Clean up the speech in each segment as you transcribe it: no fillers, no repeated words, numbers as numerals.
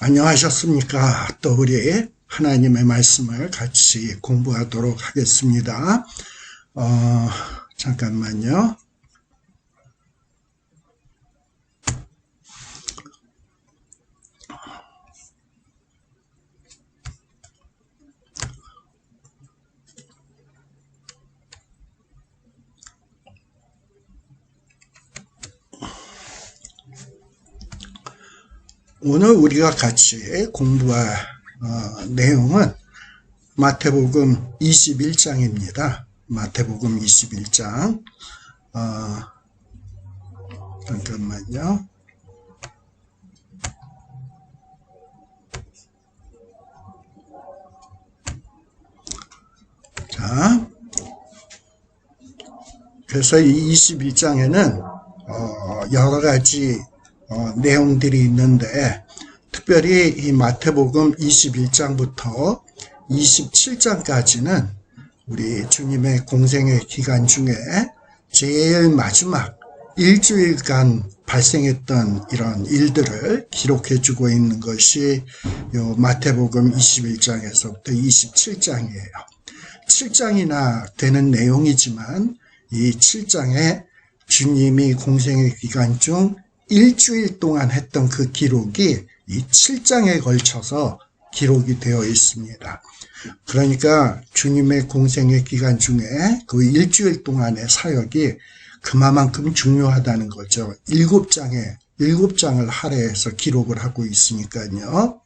안녕하셨습니까? 또 우리 하나님의 말씀을 같이 공부하도록 하겠습니다. 잠깐만요. 오늘 우리가 같이 공부할 내용은 마태복음 21장입니다. 마태복음 21장. 잠깐만요. 자, 그래서 이 21장에는 여러 가지 내용들이 있는데, 특별히 이 마태복음 21장부터 27장까지는 우리 주님의 공생의 기간 중에 제일 마지막 일주일간 발생했던 이런 일들을 기록해주고 있는 것이 요 마태복음 21장에서부터 27장이에요. 7장이나 되는 내용이지만 이 7장에 주님이 공생의 기간 중 일주일 동안 했던 그 기록이 이 7장에 걸쳐서 기록이 되어 있습니다. 그러니까 주님의 공생의 기간 중에 그 일주일 동안의 사역이 그만큼 중요하다는 거죠. 7장을 할애해서 기록을 하고 있으니까요.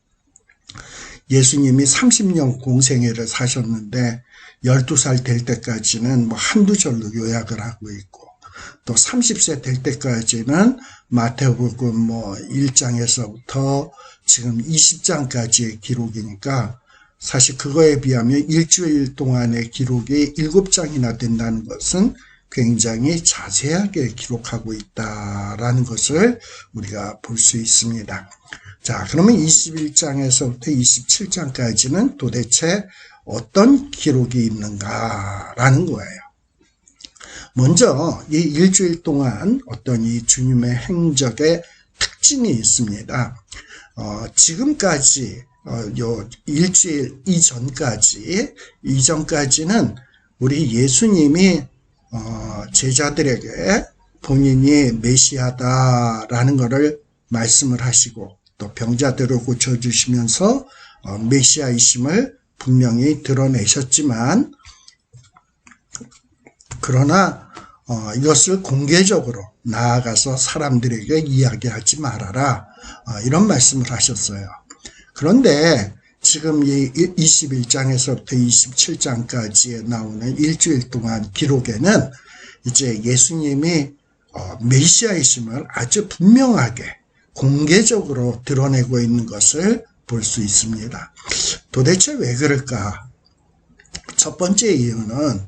예수님이 30년 공생애를 사셨는데 12살 될 때까지는 한두 절로 요약을 하고 있고, 또 30세 될 때까지는 마태복음 1장에서부터 지금 20장까지의 기록이니까, 사실 그거에 비하면 일주일 동안의 기록이 7장이나 된다는 것은 굉장히 자세하게 기록하고 있다라는 것을 우리가 볼 수 있습니다. 자, 그러면 21장에서부터 27장까지는 도대체 어떤 기록이 있는가라는 거예요. 먼저 이 일주일 동안 어떤 이 주님의 행적의 특징이 있습니다. 지금까지 요 일주일 이전까지는 우리 예수님이 제자들에게 본인이 메시아다라는 것을 말씀을 하시고, 또 병자들을 고쳐주시면서 메시아이심을 분명히 드러내셨지만, 그러나 이것을 공개적으로 나아가서 사람들에게 이야기하지 말아라, 이런 말씀을 하셨어요. 그런데 지금 이 21장에서부터 27장까지에 나오는 일주일 동안 기록에는 이제 예수님이 메시아이심을 아주 분명하게 공개적으로 드러내고 있는 것을 볼 수 있습니다. 도대체 왜 그럴까? 첫 번째 이유는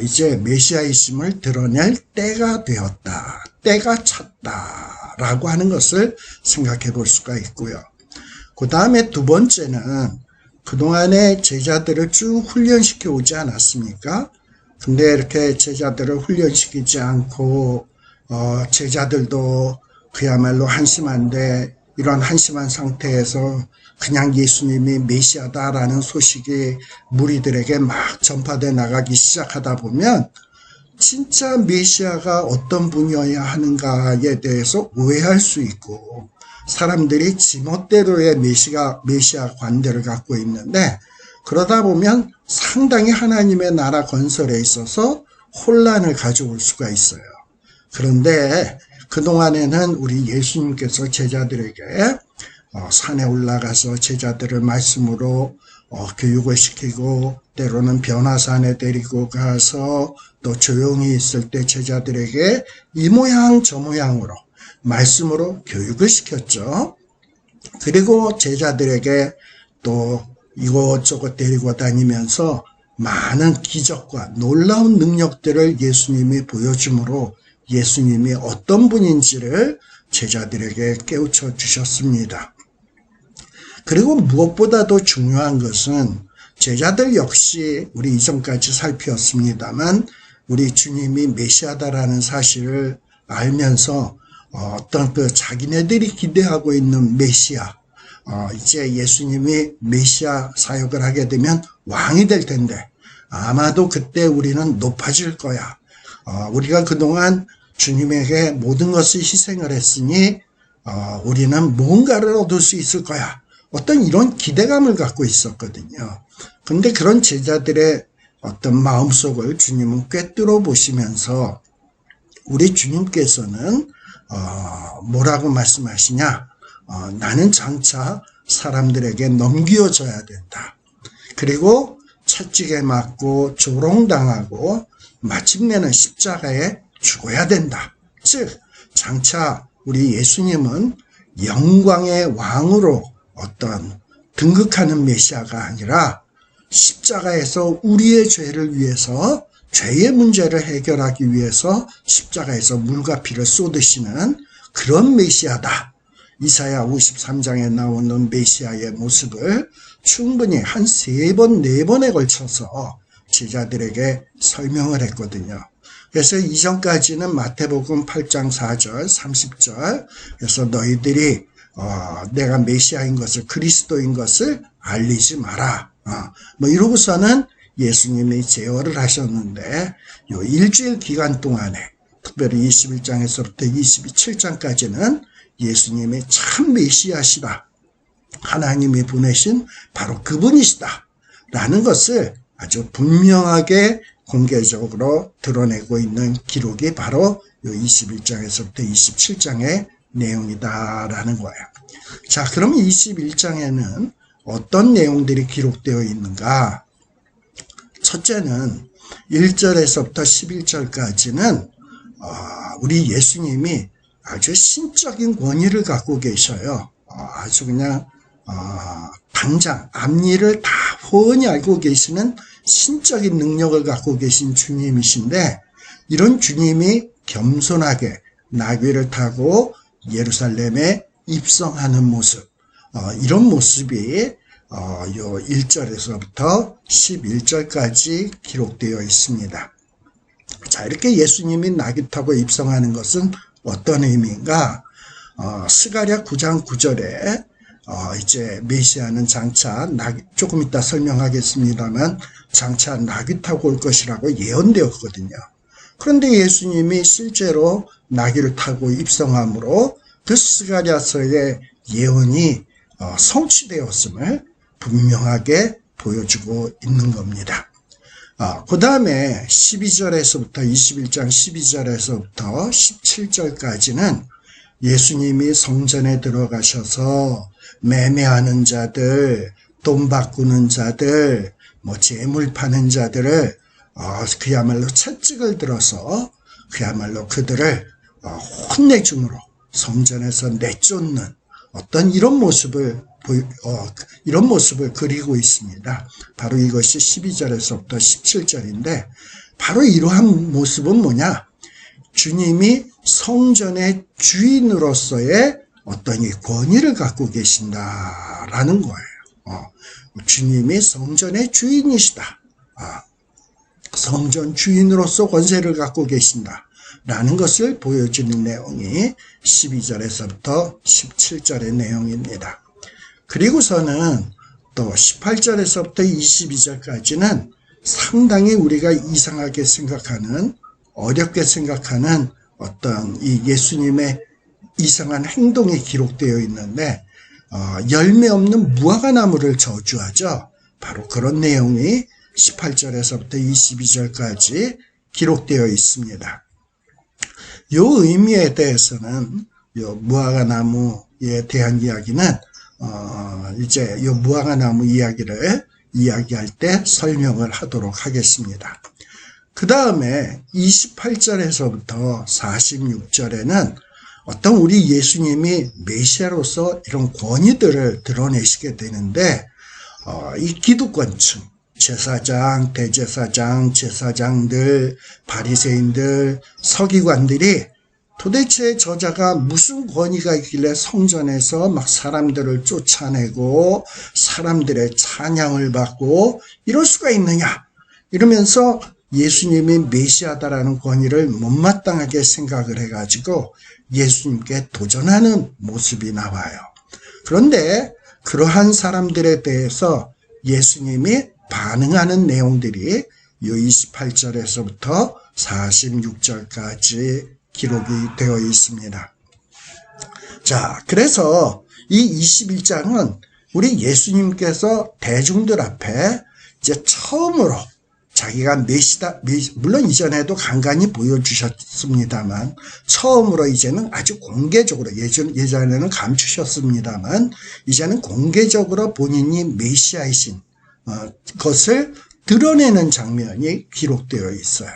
이제 메시아이심을 드러낼 때가 되었다, 때가 찼다라고 하는 것을 생각해 볼 수가 있고요. 그 다음에 두 번째는 그동안에 제자들을 쭉 훈련시켜 오지 않았습니까? 근데 이렇게 제자들을 훈련시키지 않고 제자들도 그야말로 한심한데, 이런 한심한 상태에서 그냥 예수님이 메시아다라는 소식이 무리들에게 막 전파돼 나가기 시작하다 보면 진짜 메시아가 어떤 분이어야 하는가에 대해서 오해할 수 있고, 사람들이 지멋대로의 메시아 관대를 갖고 있는데, 그러다 보면 상당히 하나님의 나라 건설에 있어서 혼란을 가져올 수가 있어요. 그런데 그동안에는 우리 예수님께서 제자들에게 산에 올라가서 제자들을 말씀으로 교육을 시키고, 때로는 변화산에 데리고 가서 또 조용히 있을 때 제자들에게 이 모양 저 모양으로 말씀으로 교육을 시켰죠. 그리고 제자들에게 또 이것저것 데리고 다니면서 많은 기적과 놀라운 능력들을 예수님이 보여줌으로 예수님이 어떤 분인지를 제자들에게 깨우쳐 주셨습니다. 그리고 무엇보다도 중요한 것은 제자들 역시 우리 이전까지 살피었습니다만 우리 주님이 메시아다라는 사실을 알면서 어떤 그 자기네들이 기대하고 있는 메시아, 이제 예수님이 메시아 사역을 하게 되면 왕이 될 텐데 아마도 그때 우리는 높아질 거야. 우리가 그동안 주님에게 모든 것을 희생을 했으니 우리는 뭔가를 얻을 수 있을 거야. 어떤 이런 기대감을 갖고 있었거든요. 그런데 그런 제자들의 어떤 마음속을 주님은 꿰뚫어 보시면서 우리 주님께서는 뭐라고 말씀하시냐? 나는 장차 사람들에게 넘겨줘야 된다. 그리고 채찍에 맞고 조롱당하고 마침내는 십자가에 죽어야 된다. 즉 장차 우리 예수님은 영광의 왕으로 어떤 등극하는 메시아가 아니라 십자가에서 우리의 죄를 위해서 죄의 문제를 해결하기 위해서 십자가에서 물과 피를 쏟으시는 그런 메시아다. 이사야 53장에 나오는 메시아의 모습을 충분히 한 3번, 4번에 걸쳐서 제자들에게 설명을 했거든요. 그래서 이전까지는 마태복음 8장 4절, 30절 그래서 너희들이 내가 메시아인 것을 그리스도인 것을 알리지 마라. 뭐 이러고서는 예수님이 제어를 하셨는데 요 일주일 기간 동안에 특별히 21장에서부터 27장까지는 예수님이 참 메시아시다. 하나님이 보내신 바로 그분이시다. 라는 것을 아주 분명하게 공개적으로 드러내고 있는 기록이 바로 요 21장에서부터 27장의 내용이다라는 거예요. 자, 그럼 21장에는 어떤 내용들이 기록되어 있는가? 첫째는 1절에서부터 11절까지는 우리 예수님이 아주 신적인 권위를 갖고 계셔요. 아주 그냥 당장 앞일을 다 훤히 알고 계시는 신적인 능력을 갖고 계신 주님이신데 이런 주님이 겸손하게 나귀를 타고 예루살렘에 입성하는 모습, 이런 모습이 요 1절에서부터 11절까지 기록되어 있습니다. 자, 이렇게 예수님이 나귀 타고 입성하는 것은 어떤 의미인가? 스가랴 9장 9절에 이제 메시아는 장차 조금 이따 설명하겠습니다만 장차 나귀 타고 올 것이라고 예언되었거든요. 그런데 예수님이 실제로 나귀를 타고 입성함으로 그 스가랴서의 예언이 성취되었음을 분명하게 보여주고 있는 겁니다. 그 다음에 12절에서부터 21장 12절에서부터 17절까지는 예수님이 성전에 들어가셔서 매매하는 자들, 돈 바꾸는 자들, 재물 파는 자들을 그야말로 채찍을 들어서 그야말로 그들을 혼내줌으로 성전에서 내쫓는 어떤 이런 모습을 그리고 있습니다. 바로 이것이 12절에서부터 17절인데 바로 이러한 모습은 뭐냐? 주님이 성전의 주인으로서의 어떤 이 권위를 갖고 계신다라는 거예요. 주님이 성전의 주인이시다. 성전 주인으로서 권세를 갖고 계신다라는 것을 보여주는 내용이 12절에서부터 17절의 내용입니다. 그리고서는 또 18절에서부터 22절까지는 상당히 우리가 이상하게 생각하는, 어렵게 생각하는 어떤 이 예수님의 이상한 행동이 기록되어 있는데 열매 없는 무화과나무를 저주하죠. 바로 그런 내용이 18절에서부터 22절까지 기록되어 있습니다. 이 의미에 대해서는 이 무화과나무에 대한 이야기는 이제 이 무화과나무 이야기를 이야기할 때 설명을 하도록 하겠습니다. 그 다음에 28절에서부터 46절에는 어떤 우리 예수님이 메시아로서 이런 권위들을 드러내시게 되는데 이 기득권층, 제사장, 대제사장, 제사장들, 바리새인들, 서기관들이 도대체 저자가 무슨 권위가 있길래 성전에서 막 사람들을 쫓아내고 사람들의 찬양을 받고 이럴 수가 있느냐 이러면서 예수님이 메시아다라는 권위를 못마땅하게 생각을 해가지고 예수님께 도전하는 모습이 나와요. 그런데 그러한 사람들에 대해서 예수님이 반응하는 내용들이 이 28절에서부터 46절까지 기록이 되어 있습니다. 자, 그래서 이 21장은 우리 예수님께서 대중들 앞에 이제 처음으로 자기가 메시다, 물론 이전에도 간간히 보여주셨습니다만, 처음으로 이제는 아주 공개적으로, 예전에는 감추셨습니다만, 이제는 공개적으로 본인이 메시아이신 것을 드러내는 장면이 기록되어 있어요.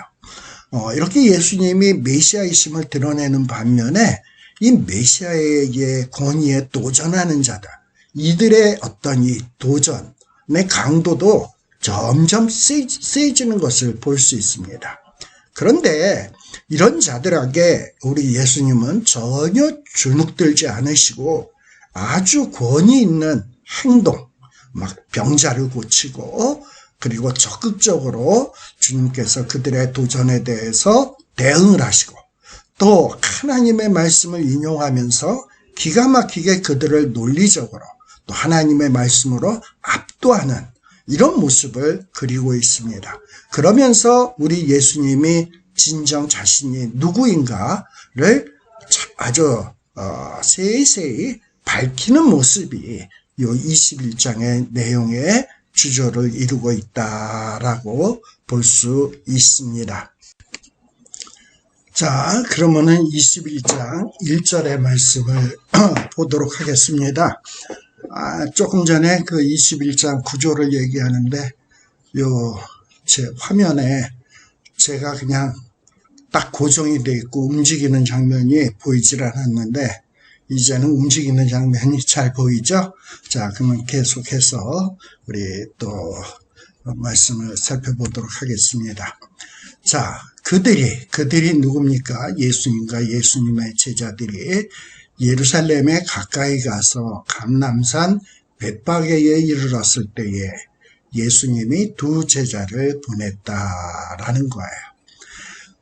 이렇게 예수님이 메시아이심을 드러내는 반면에 이 메시아의 권위에 도전하는 자들, 이들의 어떤 이 도전의 강도도 점점 세지는 것을 볼 수 있습니다. 그런데 이런 자들에게 우리 예수님은 전혀 주눅들지 않으시고 아주 권위 있는 행동, 막 병자를 고치고 그리고 적극적으로 주님께서 그들의 도전에 대해서 대응을 하시고 또 하나님의 말씀을 인용하면서 기가 막히게 그들을 논리적으로 또 하나님의 말씀으로 압도하는 이런 모습을 그리고 있습니다. 그러면서 우리 예수님이 진정 자신이 누구인가를 아주 세세히 밝히는 모습이 이 21장의 내용의 주조를 이루고 있다라고 볼 수 있습니다. 자, 그러면은 21장 1절의 말씀을 보도록 하겠습니다. 조금 전에 그 21장 구조를 얘기하는데, 제 화면에 제가 그냥 딱 고정이 되어 있고 움직이는 장면이 보이질 않았는데, 이제는 움직이는 장면이 잘 보이죠? 자, 그러면 계속해서 우리 또 말씀을 살펴보도록 하겠습니다. 자, 그들이 누굽니까? 예수님과 예수님의 제자들이 예루살렘에 가까이 가서 감람산 벳바게에 이르렀을 때에 예수님이 두 제자를 보냈다라는 거예요.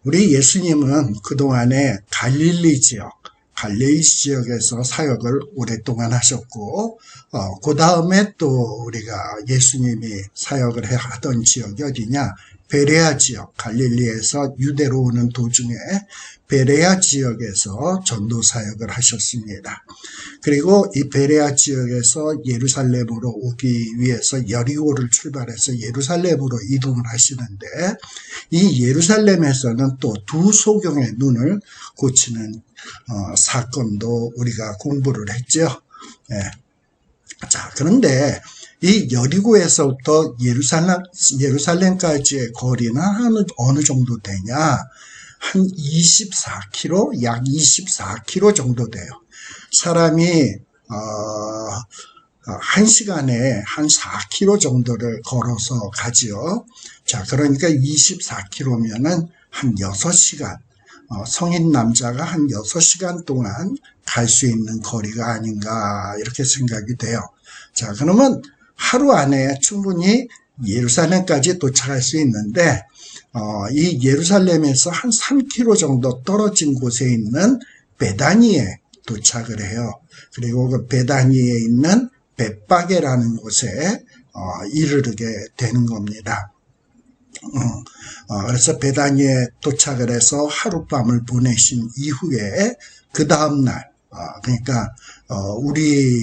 우리 예수님은 그동안에 갈릴리 지역에서 사역을 오랫동안 하셨고, 그 다음에 또 우리가 예수님이 사역을 하던 지역이 어디냐? 베레아 지역, 갈릴리에서 유대로 오는 도중에 베레아 지역에서 전도 사역을 하셨습니다. 그리고 이 베레아 지역에서 예루살렘으로 오기 위해서 여리고를 출발해서 예루살렘으로 이동을 하시는데, 이 예루살렘에서는 또 두 소경의 눈을 고치는 사건도 우리가 공부를 했죠. 예. 자, 그런데 이 여리고에서부터 예루살렘까지의 거리는 어느 정도 되냐? 한 24km, 약 24km 정도 돼요. 사람이 1시간에 한 4km 정도를 걸어서 가지요. 자, 그러니까 24km면은 한 6시간, 성인 남자가 한 6시간 동안 갈 수 있는 거리가 아닌가 이렇게 생각이 돼요. 자, 그러면 하루 안에 충분히 예루살렘까지 도착할 수 있는데, 이 예루살렘에서 한 3km 정도 떨어진 곳에 있는 베다니에 도착을 해요. 그리고 그 베다니에 있는 벳바게라는 곳에 이르게 되는 겁니다. 그래서 베다니에 도착을 해서 하룻밤을 보내신 이후에 그 다음날, 그러니까 우리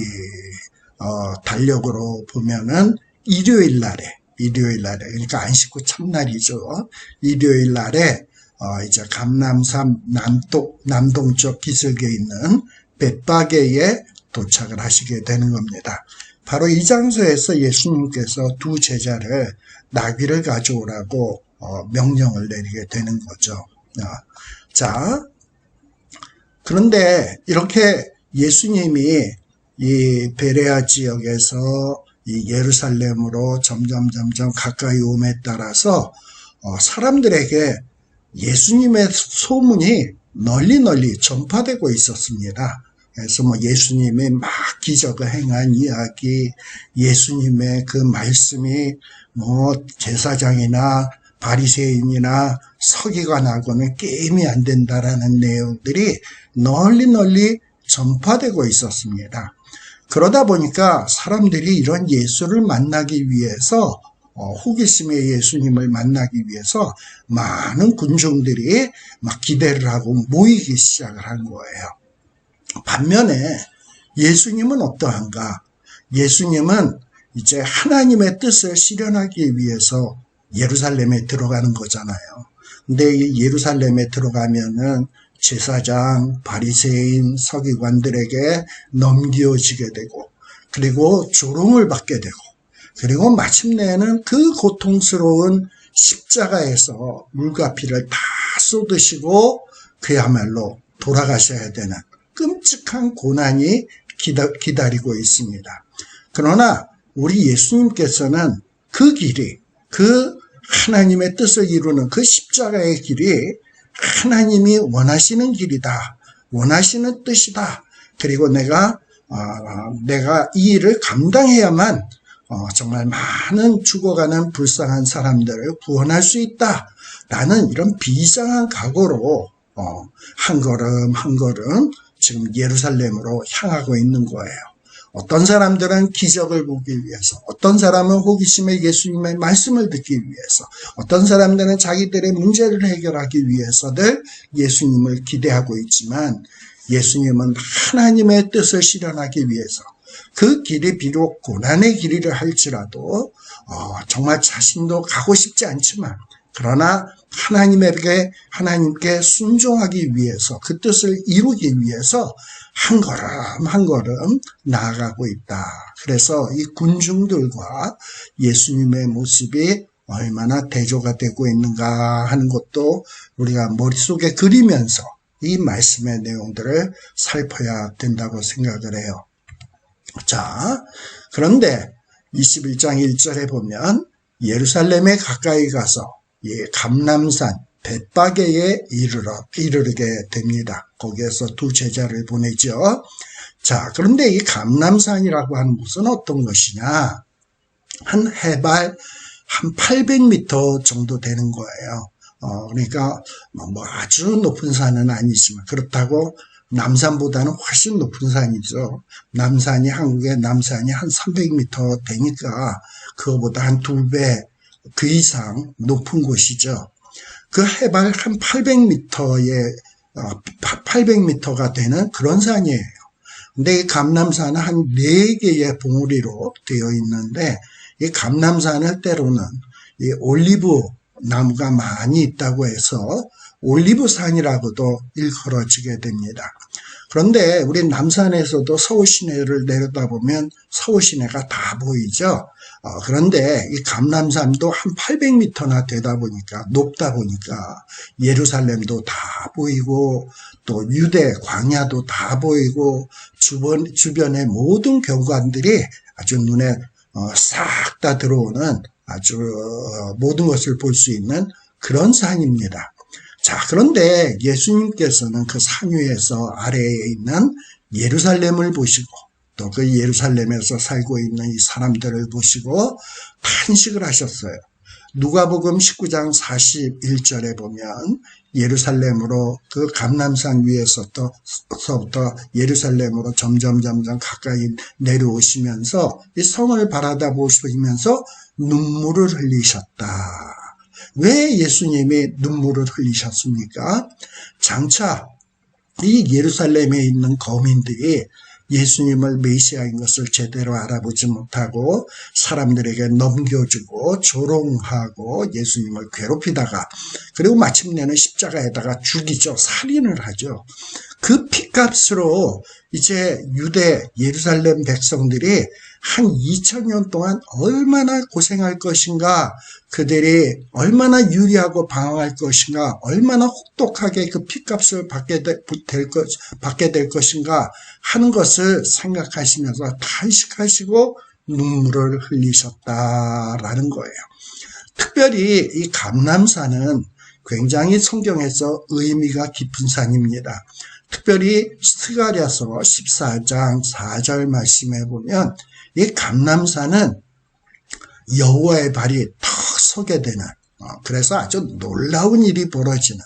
달력으로 보면은 일요일 날에 그러니까 안식 후 첫날이죠. 일요일 날에 이제 감람산 남동쪽 기슭에 있는 벳바게에 도착을 하시게 되는 겁니다. 바로 이 장소에서 예수님께서 두 제자를 나귀를 가져오라고 명령을 내리게 되는 거죠. 자, 그런데 이렇게 예수님이 이 베레아 지역에서 이 예루살렘으로 점점 가까이 오음에 따라서 사람들에게 예수님의 소문이 널리 전파되고 있었습니다. 그래서 예수님이 막 기적을 행한 이야기, 예수님의 그 말씀이 제사장이나 바리새인이나 서기관하고는 게임이 안 된다라는 내용들이 널리 전파되고 있었습니다. 그러다 보니까 사람들이 이런 예수를 만나기 위해서 호기심의 예수님을 만나기 위해서 많은 군중들이 막 기대를 하고 모이기 시작을 한 거예요. 반면에 예수님은 어떠한가? 예수님은 이제 하나님의 뜻을 실현하기 위해서 예루살렘에 들어가는 거잖아요. 근데 이 예루살렘에 들어가면은 제사장, 바리새인, 서기관들에게 넘겨지게 되고, 그리고 조롱을 받게 되고, 그리고 마침내는 그 고통스러운 십자가에서 물과 피를 다 쏟으시고 그야말로 돌아가셔야 되는 끔찍한 고난이 기다리고 있습니다. 그러나 우리 예수님께서는 그 길이, 그 하나님의 뜻을 이루는 그 십자가의 길이 하나님이 원하시는 길이다, 원하시는 뜻이다. 그리고 내가 이 일을 감당해야만 정말 많은 죽어가는 불쌍한 사람들을 구원할 수 있다라는 이런 비장한 각오로 한 걸음 한 걸음 지금 예루살렘으로 향하고 있는 거예요. 어떤 사람들은 기적을 보기 위해서, 어떤 사람은 호기심의 예수님의 말씀을 듣기 위해서, 어떤 사람들은 자기들의 문제를 해결하기 위해서들 예수님을 기대하고 있지만, 예수님은 하나님의 뜻을 실현하기 위해서 그 길이 비록 고난의 길이라 할지라도 정말 자신도 가고 싶지 않지만, 그러나 하나님께 순종하기 위해서, 그 뜻을 이루기 위해서 한 걸음 한 걸음 나아가고 있다. 그래서 이 군중들과 예수님의 모습이 얼마나 대조가 되고 있는가 하는 것도 우리가 머릿속에 그리면서 이 말씀의 내용들을 살펴야 된다고 생각을 해요. 자, 그런데 21장 1절에 보면 예루살렘에 가까이 가서 감람산 벳바게에 이르게 됩니다. 거기에서 두 제자를 보내죠. 자, 그런데 이 감람산이라고 하는 곳은 어떤 것이냐? 한 해발 한 800m 정도 되는 거예요. 그러니까 뭐 아주 높은 산은 아니지만, 그렇다고 남산보다는 훨씬 높은 산이죠. 한국의 남산이 한 300m 되니까 그거보다 한 2배 그 이상 높은 곳이죠. 그 해발 한 800m가 되는 그런 산이에요. 근데 이 감람산은 한 4개의 봉우리로 되어 있는데, 이 감람산을 때로는 이 올리브 나무가 많이 있다고 해서 올리브산이라고도 일컬어지게 됩니다. 그런데 우리 남산에서도 서울 시내를 내려다보면 서울 시내가 다 보이죠. 그런데 이 감람산도 한 800m나 되다 보니까, 높다 보니까 예루살렘도 다 보이고, 또 유대 광야도 다 보이고, 주변의 모든 경관들이 아주 눈에 싹 다 들어오는 아주 모든 것을 볼 수 있는 그런 산입니다. 자, 그런데 예수님께서는 그 산 위에서 아래에 있는 예루살렘을 보시고, 또 그 예루살렘에서 살고 있는 이 사람들을 보시고 탄식을 하셨어요. 누가복음 19장 41절에 보면 예루살렘으로, 그 감람산 위에서부터 예루살렘으로 점점 가까이 내려오시면서 이 성을 바라다 보시면서 눈물을 흘리셨다. 왜 예수님이 눈물을 흘리셨습니까? 장차 이 예루살렘에 있는 거민들이 예수님을 메시아인 것을 제대로 알아보지 못하고 사람들에게 넘겨주고 조롱하고 예수님을 괴롭히다가, 그리고 마침내는 십자가에다가 죽이죠. 살인을 하죠. 그 피값으로 이제 유대 예루살렘 백성들이 한 2000년 동안 얼마나 고생할 것인가, 그들이 얼마나 유리하고 방황할 것인가, 얼마나 혹독하게 그 피값을 받게 될 것인가 하는 것을 생각하시면서 탄식하시고 눈물을 흘리셨다라는 거예요. 특별히 이 감람산은 굉장히 성경에서 의미가 깊은 산입니다. 특별히 스가랴서 14장 4절 말씀에 보면 이 감람산은 여호와의 발이 턱 서게 되는, 그래서 아주 놀라운 일이 벌어지는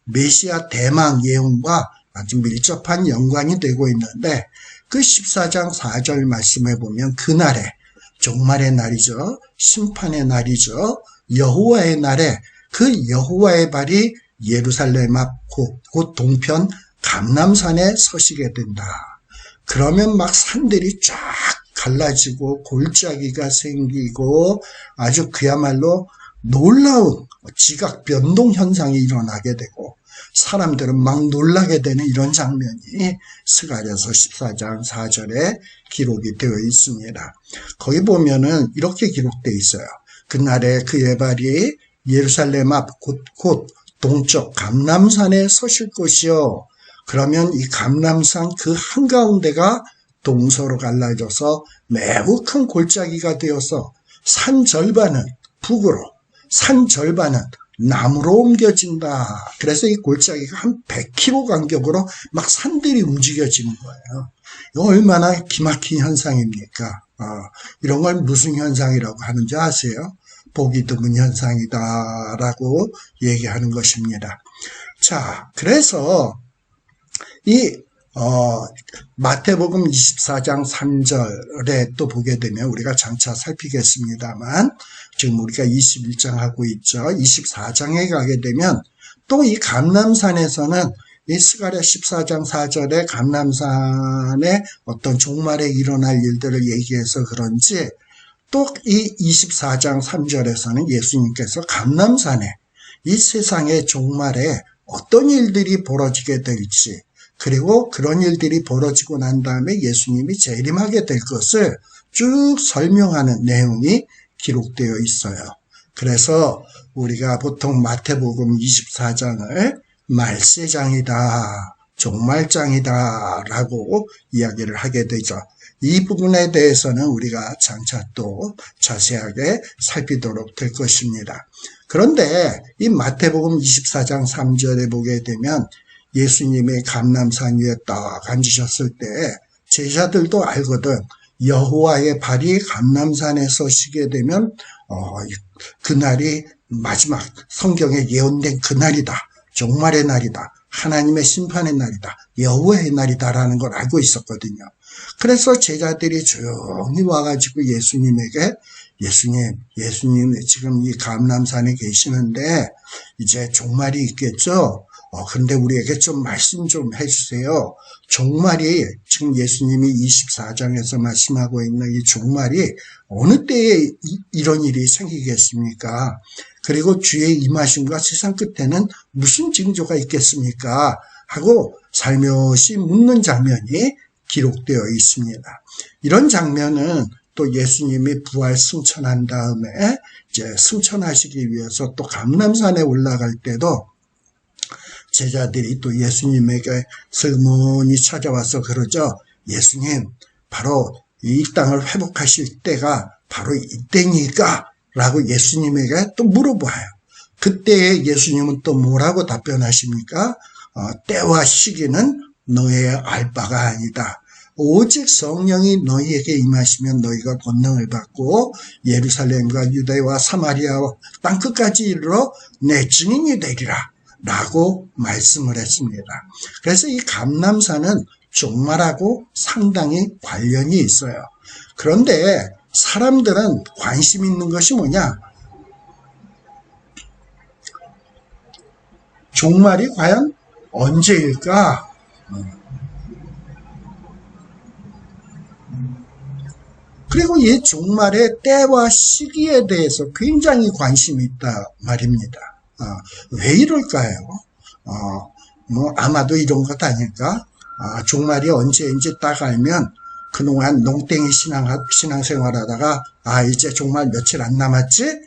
메시아 대망 예언과 아주 밀접한 연관이 되고 있는데, 그 14장 4절 말씀해 보면 그날에, 종말의 날이죠. 심판의 날이죠. 여호와의 날에 그 여호와의 발이 예루살렘 앞 곧 동편 감람산에 서시게 된다. 그러면 막 산들이 쫙 갈라지고 골짜기가 생기고 아주 그야말로 놀라운 지각 변동 현상이 일어나게 되고 사람들은 막 놀라게 되는 이런 장면이 스가랴서 14장 4절에 기록이 되어 있습니다. 거기 보면은 이렇게 기록되어 있어요. 그날에 그의 발이 예루살렘 앞 곧 동쪽 감람산에 서실 것이요. 그러면 이 감람산 그 한가운데가 동서로 갈라져서 매우 큰 골짜기가 되어서 산 절반은 북으로, 산 절반은 남으로 옮겨진다. 그래서 이 골짜기가 한 100km 간격으로 막 산들이 움직여지는 거예요. 이거 얼마나 기막힌 현상입니까? 이런 걸 무슨 현상이라고 하는지 아세요? 보기 드문 현상이다라고 얘기하는 것입니다. 자, 그래서 이 마태복음 24장 3절에 또 보게 되면 우리가 장차 살피겠습니다만 지금 우리가 21장 하고 있죠. 24장에 가게 되면 또 이 감람산에서는 이 스가랴 14장 4절에 감람산에 어떤 종말에 일어날 일들을 얘기해서 그런지 또 이 24장 3절에서는 예수님께서 감람산에 이 세상의 종말에 어떤 일들이 벌어지게 될지 그리고 그런 일들이 벌어지고 난 다음에 예수님이 재림하게 될 것을 쭉 설명하는 내용이 기록되어 있어요. 그래서 우리가 보통 마태복음 24장을 말세장이다, 종말장이다 라고 이야기를 하게 되죠. 이 부분에 대해서는 우리가 장차 또 자세하게 살피도록 될 것입니다. 그런데 이 마태복음 24장 3절에 보게 되면 예수님이 감람산 위에 딱 앉으셨을 때 제자들도 알거든. 여호와의 발이 감람산에 서시게 되면 그날이 마지막 성경에 예언된 그날이다. 종말의 날이다. 하나님의 심판의 날이다. 여호와의 날이다라는 걸 알고 있었거든요. 그래서 제자들이 조용히 와가지고 예수님에게 예수님 지금 이 감람산에 계시는데 이제 종말이 있겠죠? 근데 우리에게 좀 말씀 좀 해주세요. 종말이 지금 예수님이 24장에서 말씀하고 있는 이 종말이 어느 때에 이런 일이 생기겠습니까? 그리고 주의 임하심과 세상 끝에는 무슨 징조가 있겠습니까? 하고 살며시 묻는 장면이 기록되어 있습니다. 이런 장면은 또 예수님이 부활 승천한 다음에 이제 승천하시기 위해서 또 감람산에 올라갈 때도 제자들이 또 예수님에게 슬그머니 찾아와서 그러죠. 예수님, 바로 이 땅을 회복하실 때가 바로 이때니까 라고 예수님에게 또 물어봐요. 그때에 예수님은 또 뭐라고 답변하십니까? 때와 시기는 너의 알 바가 아니다. 오직 성령이 너희에게 임하시면 너희가 권능을 받고 예루살렘과 유대와 사마리아와 땅끝까지 이르러 내 증인이 되리라 라고 말씀을 했습니다. 그래서 이 감람산은 종말하고 상당히 관련이 있어요. 그런데 사람들은 관심 있는 것이 뭐냐? 종말이 과연 언제일까? 그리고 이 종말의 때와 시기에 대해서 굉장히 관심이 있다 말입니다. 왜 이럴까요? 아마도 이런 것 아닐까? 종말이 언제인지 딱 알면 그동안 농땡이 신앙생활 하다가 이제 종말 며칠 안 남았지?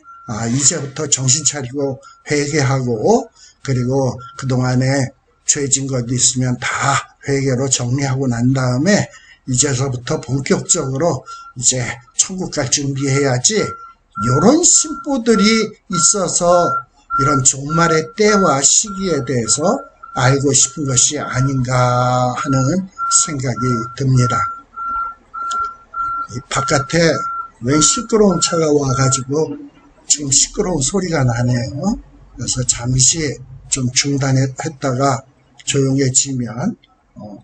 이제부터 정신 차리고 회개하고 그리고 그동안에 죄진 것 있으면 다 회개로 정리하고 난 다음에 이제서부터 본격적으로 이제 천국 갈 준비해야지 이런 심보들이 있어서 이런 종말의 때와 시기에 대해서 알고 싶은 것이 아닌가 하는 생각이 듭니다. 이 바깥에 왜 시끄러운 차가 와가지고 지금 시끄러운 소리가 나네요. 그래서 잠시 좀 중단했다가 조용해지면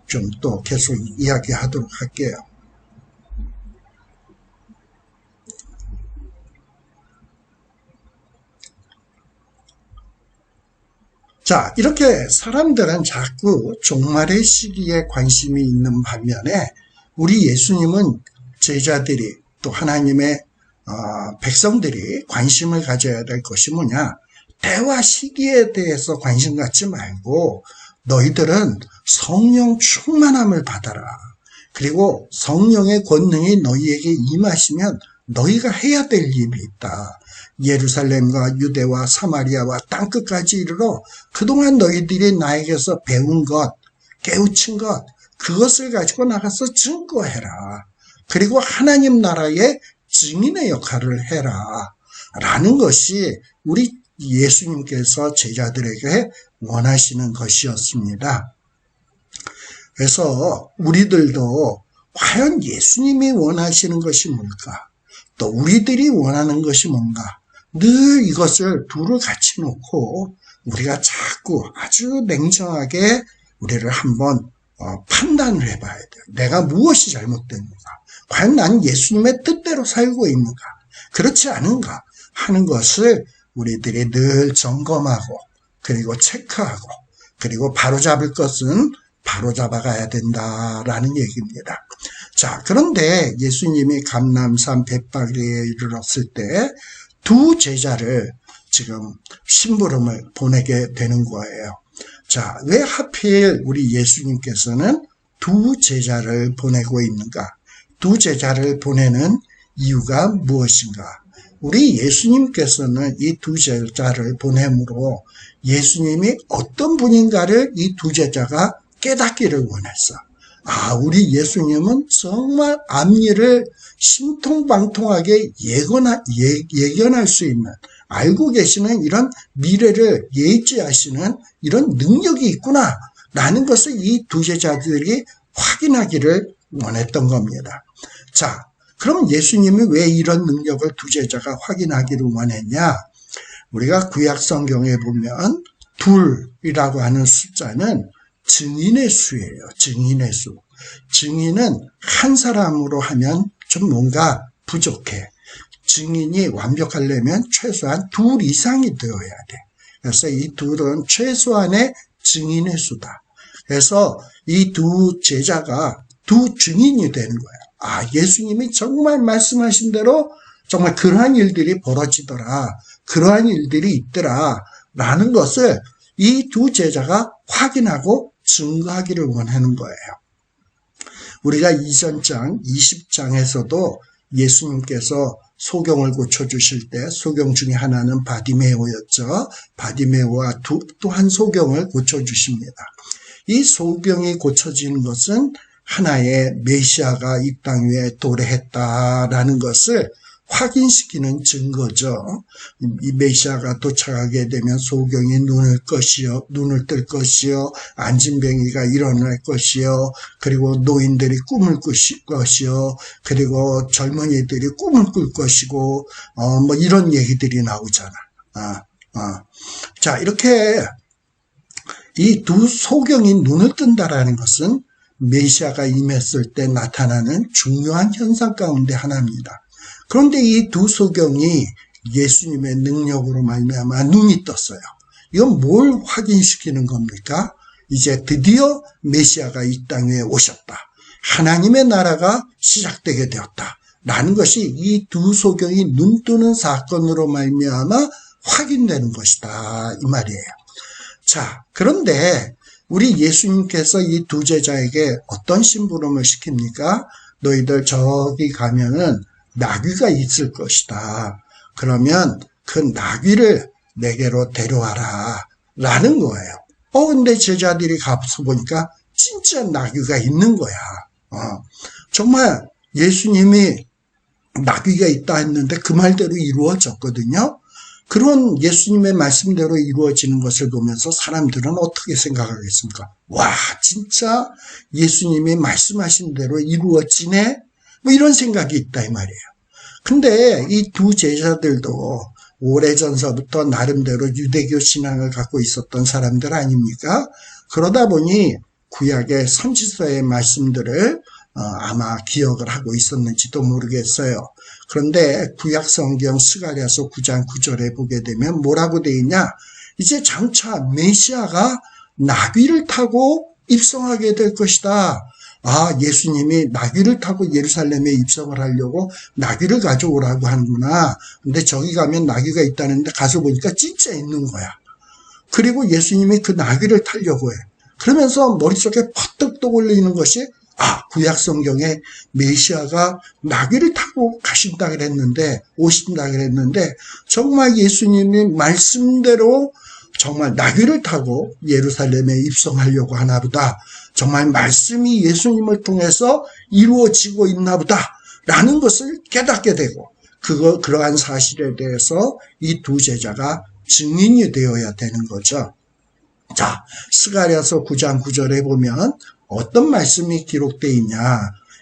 좀 또 계속 이야기하도록 할게요. 자, 이렇게 사람들은 자꾸 종말의 시기에 관심이 있는 반면에 우리 예수님은 제자들이 또 하나님의 백성들이 관심을 가져야 될 것이 뭐냐? 때와 시기에 대해서 관심 갖지 말고 너희들은 성령 충만함을 받아라. 그리고 성령의 권능이 너희에게 임하시면 너희가 해야 될 일이 있다. 예루살렘과 유대와 사마리아와 땅끝까지 이르러 그동안 너희들이 나에게서 배운 것, 깨우친 것, 그것을 가지고 나가서 증거해라. 그리고 하나님 나라의 증인의 역할을 해라. 라는 것이 우리 예수님께서 제자들에게 원하시는 것이었습니다. 그래서 우리들도 과연 예수님이 원하시는 것이 뭘까? 또 우리들이 원하는 것이 뭔가? 늘 이것을 둘을 같이 놓고 우리가 자꾸 아주 냉정하게 우리를 한번 판단을 해봐야 돼요. 내가 무엇이 잘못됐는가? 과연 난 예수님의 뜻대로 살고 있는가? 그렇지 않은가? 하는 것을 우리들이 늘 점검하고 그리고 체크하고 그리고 바로잡을 것은 바로잡아가야 된다라는 얘기입니다. 자, 그런데 예수님이 감람산 벳바리에 이르렀을 때 두 제자를 지금 심부름을 보내게 되는 거예요. 자, 왜 하필 우리 예수님께서는 두 제자를 보내고 있는가? 두 제자를 보내는 이유가 무엇인가? 우리 예수님께서는 이 두 제자를 보냄으로 예수님이 어떤 분인가를 이 두 제자가 깨닫기를 원했어. 우리 예수님은 정말 앞일을 신통방통하게 예견할 수 있는, 알고 계시는 이런 미래를 예지하시는 이런 능력이 있구나 라는 것을 이 두 제자들이 확인하기를 원했던 겁니다. 자, 그럼 예수님이 왜 이런 능력을 두 제자가 확인하기를 원했냐? 우리가 구약 성경에 보면 둘이라고 하는 숫자는 증인의 수예요. 증인의 수. 증인은 한 사람으로 하면 좀 뭔가 부족해. 증인이 완벽하려면 최소한 둘 이상이 되어야 돼. 그래서 이 둘은 최소한의 증인의 수다. 그래서 이 두 제자가 두 증인이 되는 거예요. 예수님이 정말 말씀하신 대로 정말 그러한 일들이 벌어지더라. 그러한 일들이 있더라. 라는 것을 이 두 제자가 확인하고 증거하기를 원하는 거예요. 우리가 이전 장 20장에서도 예수님께서 소경을 고쳐주실 때 소경 중에 하나는 바디메오였죠. 바디메오와 또 한 소경을 고쳐주십니다. 이 소경이 고쳐지는 것은 하나의 메시아가 이 땅 위에 도래했다라는 것을 확인시키는 증거죠. 이 메시아가 도착하게 되면 소경이 눈을 뜰 것이요, 안진뱅이가 일어날 것이요, 그리고 노인들이 꿈을 꿀 것이요, 그리고 젊은이들이 꿈을 꿀 것이고, 이런 얘기들이 나오잖아. 자, 이렇게 이 두 소경이 눈을 뜬다라는 것은 메시아가 임했을 때 나타나는 중요한 현상 가운데 하나입니다. 그런데 이 두 소경이 예수님의 능력으로 말미암아 눈이 떴어요. 이건 뭘 확인시키는 겁니까? 이제 드디어 메시아가 이 땅에 오셨다. 하나님의 나라가 시작되게 되었다. 라는 것이 이 두 소경이 눈 뜨는 사건으로 말미암아 확인되는 것이다. 이 말이에요. 자, 그런데 우리 예수님께서 이 두 제자에게 어떤 심부름을 시킵니까? 너희들 저기 가면은 나귀가 있을 것이다. 그러면 그 나귀를 내게로 데려와라. 라는 거예요. 근데 제자들이 가서 보니까 진짜 나귀가 있는 거야. 정말 예수님이 나귀가 있다 했는데 그 말대로 이루어졌거든요. 그런 예수님의 말씀대로 이루어지는 것을 보면서 사람들은 어떻게 생각하겠습니까? 와, 진짜 예수님이 말씀하신 대로 이루어지네? 이런 생각이 있다 이 말이에요. 근데 이 두 제자들도 오래전서부터 나름대로 유대교 신앙을 갖고 있었던 사람들 아닙니까? 그러다 보니 구약의 선지서의 말씀들을 아마 기억을 하고 있었는지도 모르겠어요. 그런데 구약 성경 스가랴서 9장 9절에 보게 되면 뭐라고 되어 있냐? 이제 장차 메시아가 나귀를 타고 입성하게 될 것이다. 아, 예수님이 나귀를 타고 예루살렘에 입성을 하려고 나귀를 가져오라고 하는구나. 근데 저기 가면 나귀가 있다는데 가서 보니까 진짜 있는 거야. 그리고 예수님이 그 나귀를 타려고 해. 그러면서 머릿속에 퍼뜩 떠올리는 것이 구약 성경에 메시아가 나귀를 타고 가신다 그랬는데, 오신다 그랬는데, 정말 예수님이 말씀대로 정말 나귀를 타고 예루살렘에 입성하려고 하나 보다. 정말 말씀이 예수님을 통해서 이루어지고 있나 보다. 라는 것을 깨닫게 되고, 그러한 사실에 대해서 이 두 제자가 증인이 되어야 되는 거죠. 자, 스가랴서 9장 9절에 보면 어떤 말씀이 기록되어 있냐?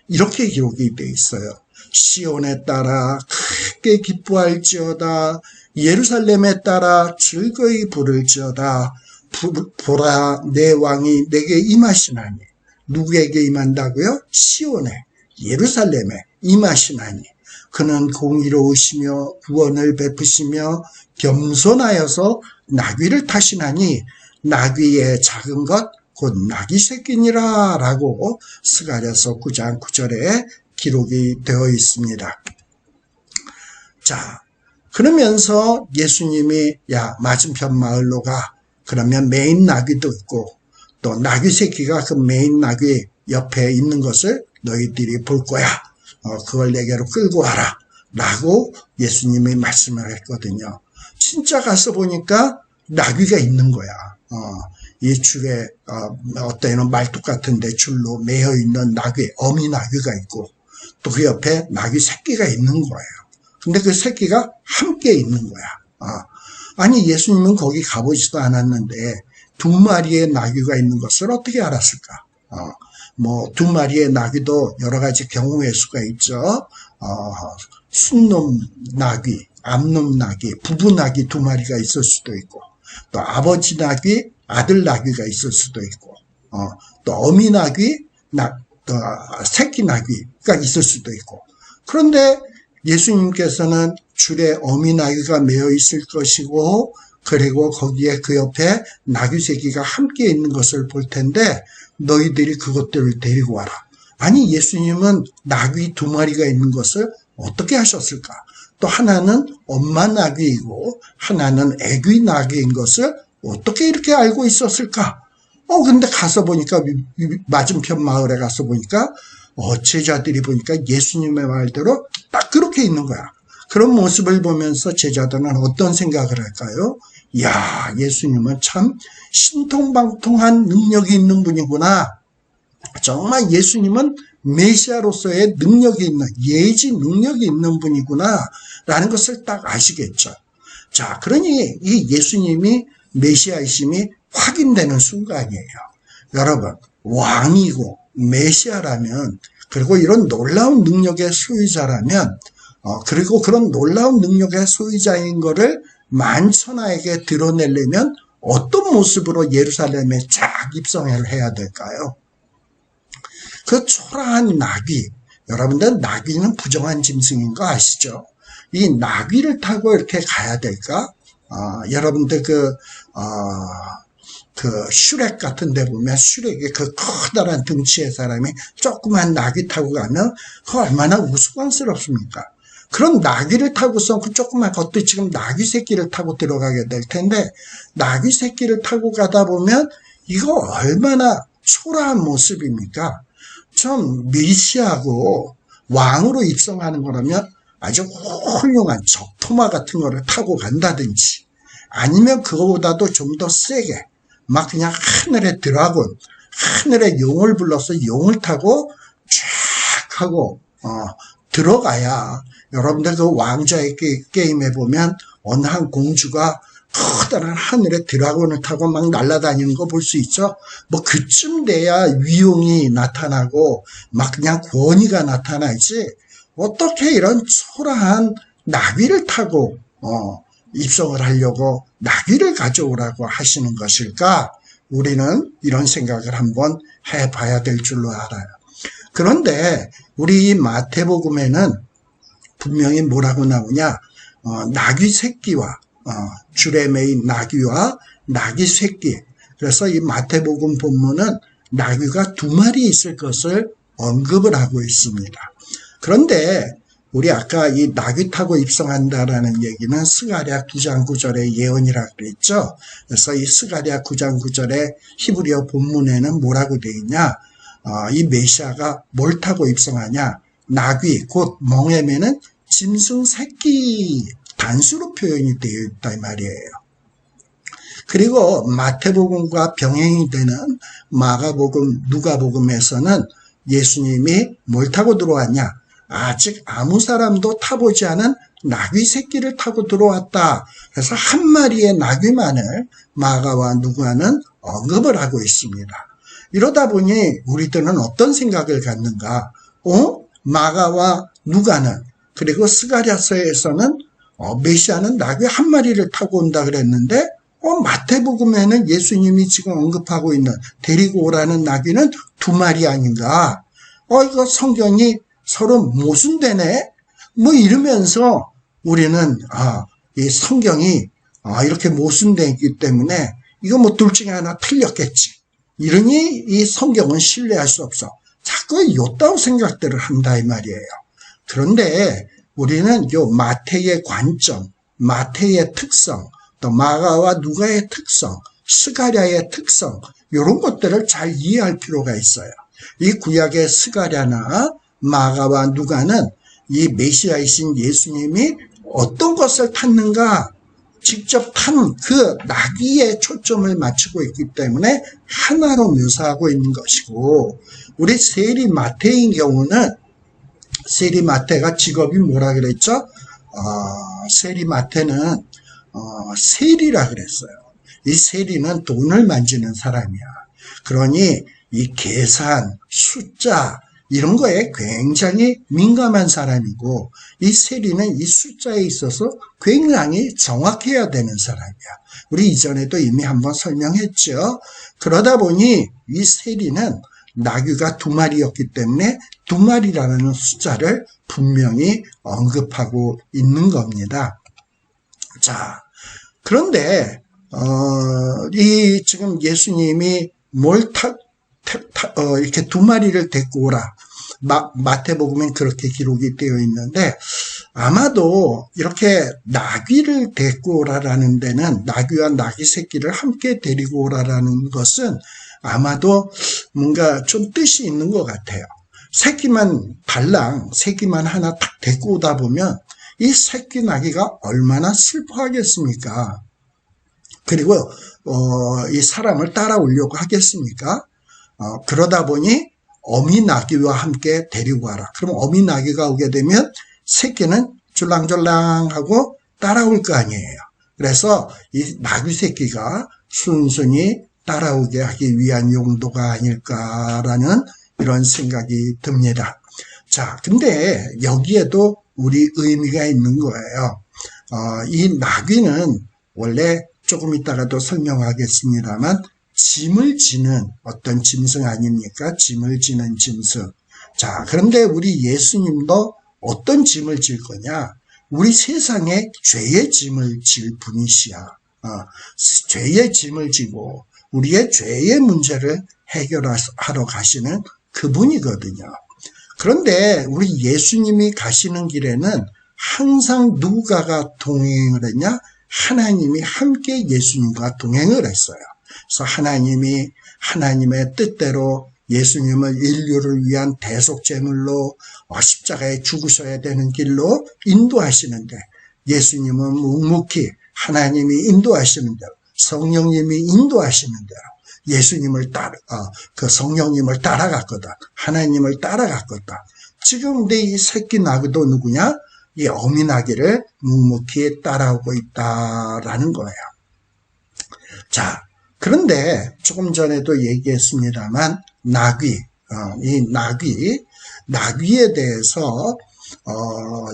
이렇게 기록이 되어 있어요. 시온에 따라 크게 기뻐할지어다. 예루살렘에 따라 즐거이 부를지어다. 보라, 내 왕이 내게 임하시나니. 누구에게 임한다고요? 시온에, 예루살렘에 임하시나니. 그는 공의로우시며 구원을 베푸시며 겸손하여서 나귀를 타시나니 나귀의 작은 것 곧 나귀 새끼니라 라고 스가랴서 9장 9절에 기록이 되어 있습니다. 자, 그러면서 예수님이 맞은편 마을로 가. 그러면 메인 나귀도 있고 또 나귀 새끼가 그 메인 나귀 옆에 있는 것을 너희들이 볼 거야. 그걸 내게로 끌고 와라 라고 예수님이 말씀을 했거든요. 진짜 가서 보니까 나귀가 있는 거야. 이 줄에 어떤 말뚝 같은데 줄로 매여 있는 나귀, 어미 나귀가 있고 또 그 옆에 나귀 새끼가 있는 거예요. 근데 그 새끼가 함께 있는 거야. 아니 예수님은 거기 가보지도 않았는데 두 마리의 나귀가 있는 것을 어떻게 알았을까? 두 마리의 나귀도 여러 가지 경우의 수가 있죠. 순놈 나귀, 암놈 나귀, 부부 나귀 두 마리가 있을 수도 있고 또 아버지 나귀, 아들 나귀가 있을 수도 있고 또 어미 나귀, 또 새끼 나귀가 있을 수도 있고 그런데 예수님께서는 줄에 어미 나귀가 매어 있을 것이고 그리고 거기에 그 옆에 나귀 새끼가 함께 있는 것을 볼 텐데 너희들이 그것들을 데리고 와라. 아니 예수님은 나귀 두 마리가 있는 것을 어떻게 하셨을까? 또 하나는 엄마 나귀이고 하나는 애귀 나귀인 것을 어떻게 이렇게 알고 있었을까? 근데 가서 보니까 맞은편 마을에 가서 보니까 제자들이 보니까 예수님의 말대로 딱 그렇게 있는 거야. 그런 모습을 보면서 제자들은 어떤 생각을 할까요? 이야, 예수님은 참 신통방통한 능력이 있는 분이구나. 정말 예수님은 메시아로서의 능력이 있는, 예지 능력이 있는 분이구나 라는 것을 딱 아시겠죠. 자, 그러니 이 예수님이 메시아이심이 확인되는 순간이에요. 여러분, 왕이고 메시아라면 그리고 이런 놀라운 능력의 소유자라면 그리고 그런 놀라운 능력의 소유자인 거를 만천하에게 드러내려면 어떤 모습으로 예루살렘에 쫙 입성을 해야 될까요? 그 초라한 나귀, 여러분들 나귀는 부정한 짐승인 거 아시죠? 이 나귀를 타고 이렇게 가야 될까? 여러분들 슈렉 같은 데 보면 슈렉의 그 커다란 등치의 사람이 조그만 나귀 타고 가면 그 얼마나 우스꽝스럽습니까? 그런 나귀를 타고서 그 조그만 것도 지금 나귀 새끼를 타고 들어가게 될 텐데 나귀 새끼를 타고 가다 보면 이거 얼마나 초라한 모습입니까? 좀 메시아고 왕으로 입성하는 거라면 아주 훌륭한 적토마 같은 거를 타고 간다든지 아니면 그거보다도 좀 더 세게 막 그냥 하늘의 드라곤, 하늘의 용을 불러서 용을 타고 쫙 하고 들어가야 여러분들 그 왕자의 게임에 보면 어느 한 공주가 커다란 하늘의 드라곤을 타고 막 날아다니는 거 볼 수 있죠. 뭐 그쯤 돼야 위용이 나타나고 막 그냥 권위가 나타나지 어떻게 이런 초라한 나귀를 타고 입성을 하려고 나귀를 가져오라고 하시는 것일까? 우리는 이런 생각을 한번 해봐야 될 줄로 알아요. 그런데 우리 이 마태복음에는 분명히 뭐라고 나오냐, 나귀 새끼와 줄에 매인 나귀와 나귀 새끼. 그래서 이 마태복음 본문은 나귀가 2마리 있을 것을 언급을 하고 있습니다. 그런데 우리 아까 이 나귀 타고 입성한다라는 얘기는 스가랴 9장 9절의 예언이라고 그랬죠. 그래서 이 스가랴 9장 9절의 히브리어 본문에는 뭐라고 되어 있냐, 이 메시아가 뭘 타고 입성하냐, 나귀 곧 멍에 매는 짐승 새끼, 단수로 표현이 되어 있다 이 말이에요. 그리고 마태복음과 병행이 되는 마가복음, 누가복음에서는 예수님이 뭘 타고 들어왔냐, 아직 아무 사람도 타보지 않은 나귀 새끼를 타고 들어왔다. 그래서 한 마리의 나귀만을 마가와 누가는 언급을 하고 있습니다. 이러다 보니 우리들은 어떤 생각을 갖는가? 마가와 누가는, 그리고 스가랴서에서는 메시아는 나귀 한 마리를 타고 온다 그랬는데 마태복음에는 예수님이 지금 언급하고 있는 데리고 오라는 나귀는 2마리 아닌가? 이거 성경이 서로 모순되네? 뭐 이러면서 우리는 이 성경이 이렇게 모순되기 때문에 이거 뭐 둘 중에 하나 틀렸겠지. 이러니 이 성경은 신뢰할 수 없어. 자꾸 요따위 생각들을 한다 이 말이에요. 그런데 우리는 요 마태의 관점, 마태의 특성, 또 마가와 누가의 특성, 스가랴의 특성, 이런 것들을 잘 이해할 필요가 있어요. 이 구약의 스가랴나 마가와 누가는 이 메시아이신 예수님이 어떤 것을 탔는가, 직접 탄 그 나귀에 초점을 맞추고 있기 때문에 하나로 묘사하고 있는 것이고, 우리 세리 마태의 경우는, 세리 마태가 직업이 뭐라 그랬죠? 세리 마태는 세리라 그랬어요. 이 세리는 돈을 만지는 사람이야. 그러니 이 계산, 숫자 이런 거에 굉장히 민감한 사람이고, 이 세리는 이 숫자에 있어서 굉장히 정확해야 되는 사람이야. 우리 이전에도 이미 한번 설명했죠. 그러다 보니 이 세리는 나귀가 2마리였기 때문에 2마리라는 숫자를 분명히 언급하고 있는 겁니다. 자, 그런데 이 지금 예수님이 뭘 이렇게 2마리를 데리고 오라. 마태복음엔 그렇게 기록이 되어 있는데, 아마도 이렇게 나귀를 데리고 오라라는 데는, 나귀와 나귀 새끼를 함께 데리고 오라라는 것은 아마도 뭔가 좀 뜻이 있는 것 같아요. 새끼만 하나 딱 데리고 오다 보면 이 새끼 나귀가 얼마나 슬퍼하겠습니까? 그리고 이 사람을 따라오려고 하겠습니까? 그러다 보니 어미 나귀와 함께 데리고 와라. 그럼 어미 나귀가 오게 되면 새끼는 줄랑줄랑하고 따라올 거 아니에요. 그래서 이 나귀 새끼가 순순히 따라오게 하기 위한 용도가 아닐까라는 이런 생각이 듭니다. 자, 근데 여기에도 우리 의미가 있는 거예요. 이 나귀는 원래 조금 이따가도 설명하겠습니다만 짐을 지는 어떤 짐승 아닙니까? 짐을 지는 짐승. 자, 그런데 우리 예수님도 어떤 짐을 질 거냐? 우리 세상에 죄의 짐을 질 분이시야. 죄의 짐을 지고 우리의 죄의 문제를 해결하러 가시는 그분이거든요. 그런데 우리 예수님이 가시는 길에는 항상 누가가 동행을 했냐? 하나님이 함께 예수님과 동행을 했어요. 그래서 하나님이 하나님의 뜻대로 예수님을 인류를 위한 대속제물로 십자가에 죽으셔야 되는 길로 인도하시는데, 예수님은 묵묵히 하나님이 인도하시는 대로, 성령님이 인도하시는 대로 예수님을 그 성령님을 따라갔거든. 하나님을 따라갔거든. 지금 근데 이 새끼 나귀도 누구냐? 이 어미 나귀를 묵묵히 따라오고 있다라는 거예요. 자, 그런데 조금 전에도 얘기했습니다만 이 나귀에 대해서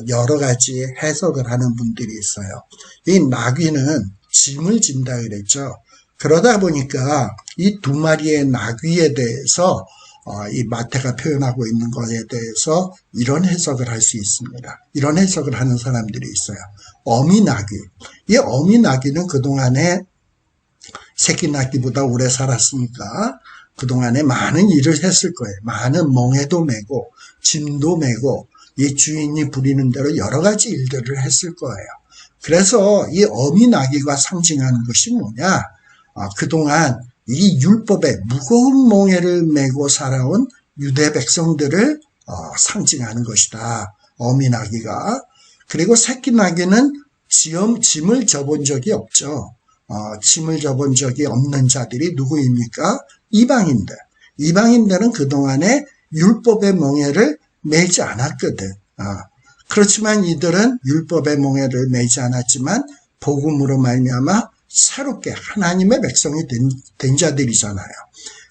여러 가지 해석을 하는 분들이 있어요. 이 나귀는 짐을 진다 그랬죠. 그러다 보니까 이 두 마리의 나귀에 대해서 이 마태가 표현하고 있는 것에 대해서 이런 해석을 할 수 있습니다. 이런 해석을 하는 사람들이 있어요. 어미 나귀. 이 어미 나귀는 그동안에 새끼 나귀보다 오래 살았으니까 그동안에 많은 일을 했을 거예요. 많은 멍에도 메고 짐도 메고 이 주인이 부리는 대로 여러 가지 일들을 했을 거예요. 그래서 이 어미 나귀가 상징하는 것이 뭐냐? 그동안 이 율법에 무거운 멍에를 메고 살아온 유대 백성들을 상징하는 것이다. 어미 나귀가. 그리고 새끼 나귀는 짐을 져본 적이 없죠. 짐을 져본 적이 없는 자들이 누구입니까? 이방인들. 이방인들은 그동안에 율법의 멍에를 매지 않았거든. 그렇지만 이들은 율법의 멍에를 매지 않았지만 복음으로 말미암아 새롭게 하나님의 백성이 된 자들이잖아요.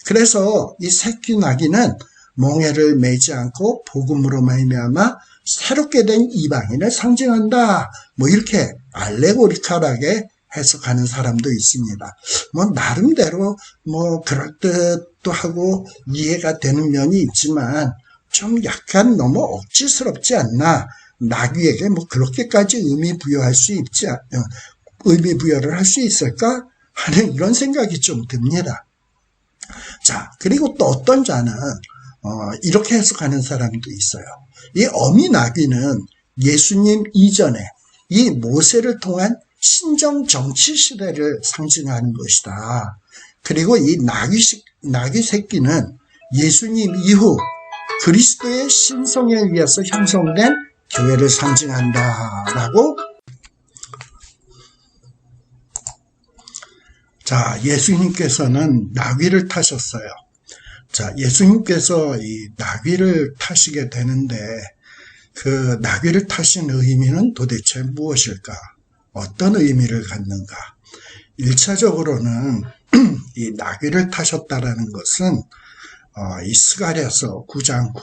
그래서 이 새끼 나귀는 멍에를 매지 않고 복음으로 말미암아 새롭게 된 이방인을 상징한다. 이렇게 알레고리컬하게 해석하는 사람도 있습니다. 나름대로 그럴듯도 하고 이해가 되는 면이 있지만 좀 약간 너무 억지스럽지 않나. 나귀에게 그렇게까지 의미 부여를 할 수 있을까 하는 이런 생각이 좀 듭니다. 자, 그리고 또 어떤 자는 이렇게 해석하는 사람도 있어요. 이 어미 나귀는 예수님 이전에 이 모세를 통한 신정 정치 시대를 상징하는 것이다. 그리고 이 나귀 새끼는 예수님 이후 그리스도의 신성에 의해서 형성된 교회를 상징한다라고. 자, 예수님께서는 나귀를 타셨어요. 자, 예수님께서 이 나귀를 타시게 되는데 그 나귀를 타신 의미는 도대체 무엇일까? 어떤 의미를 갖는가? 1차적으로는 이 나귀를 타셨다라는 것은 이 스가랴서 9장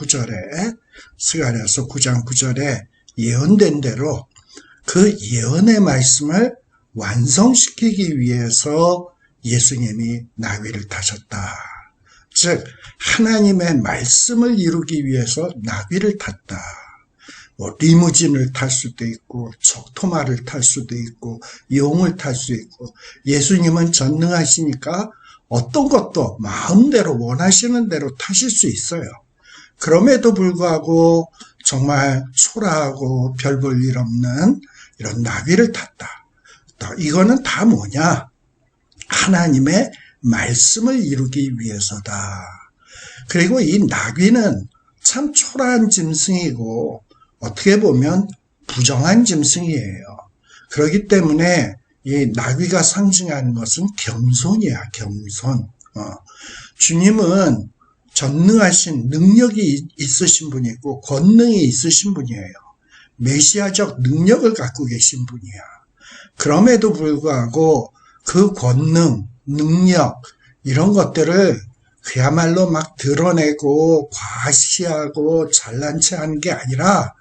9절에 예언된 대로 그 예언의 말씀을 완성시키기 위해서 예수님이 나귀를 타셨다. 즉 하나님의 말씀을 이루기 위해서 나귀를 탔다. 리무진을 탈 수도 있고 적토마를 탈 수도 있고 용을 탈 수 있고, 예수님은 전능하시니까 어떤 것도 마음대로 원하시는 대로 타실 수 있어요. 그럼에도 불구하고 정말 초라하고 별 볼 일 없는 이런 나귀를 탔다. 이거는 다 뭐냐? 하나님의 말씀을 이루기 위해서다. 그리고 이 나귀는 참 초라한 짐승이고 어떻게 보면 부정한 짐승이에요. 그렇기 때문에 이 나귀가 상징하는 것은 겸손이야, 겸손. 주님은 전능하신 능력이 있으신 분이고 권능이 있으신 분이에요. 메시아적 능력을 갖고 계신 분이야. 그럼에도 불구하고 그 권능, 능력 이런 것들을 그야말로 막 드러내고 과시하고 잘난 체 하는 게 아니라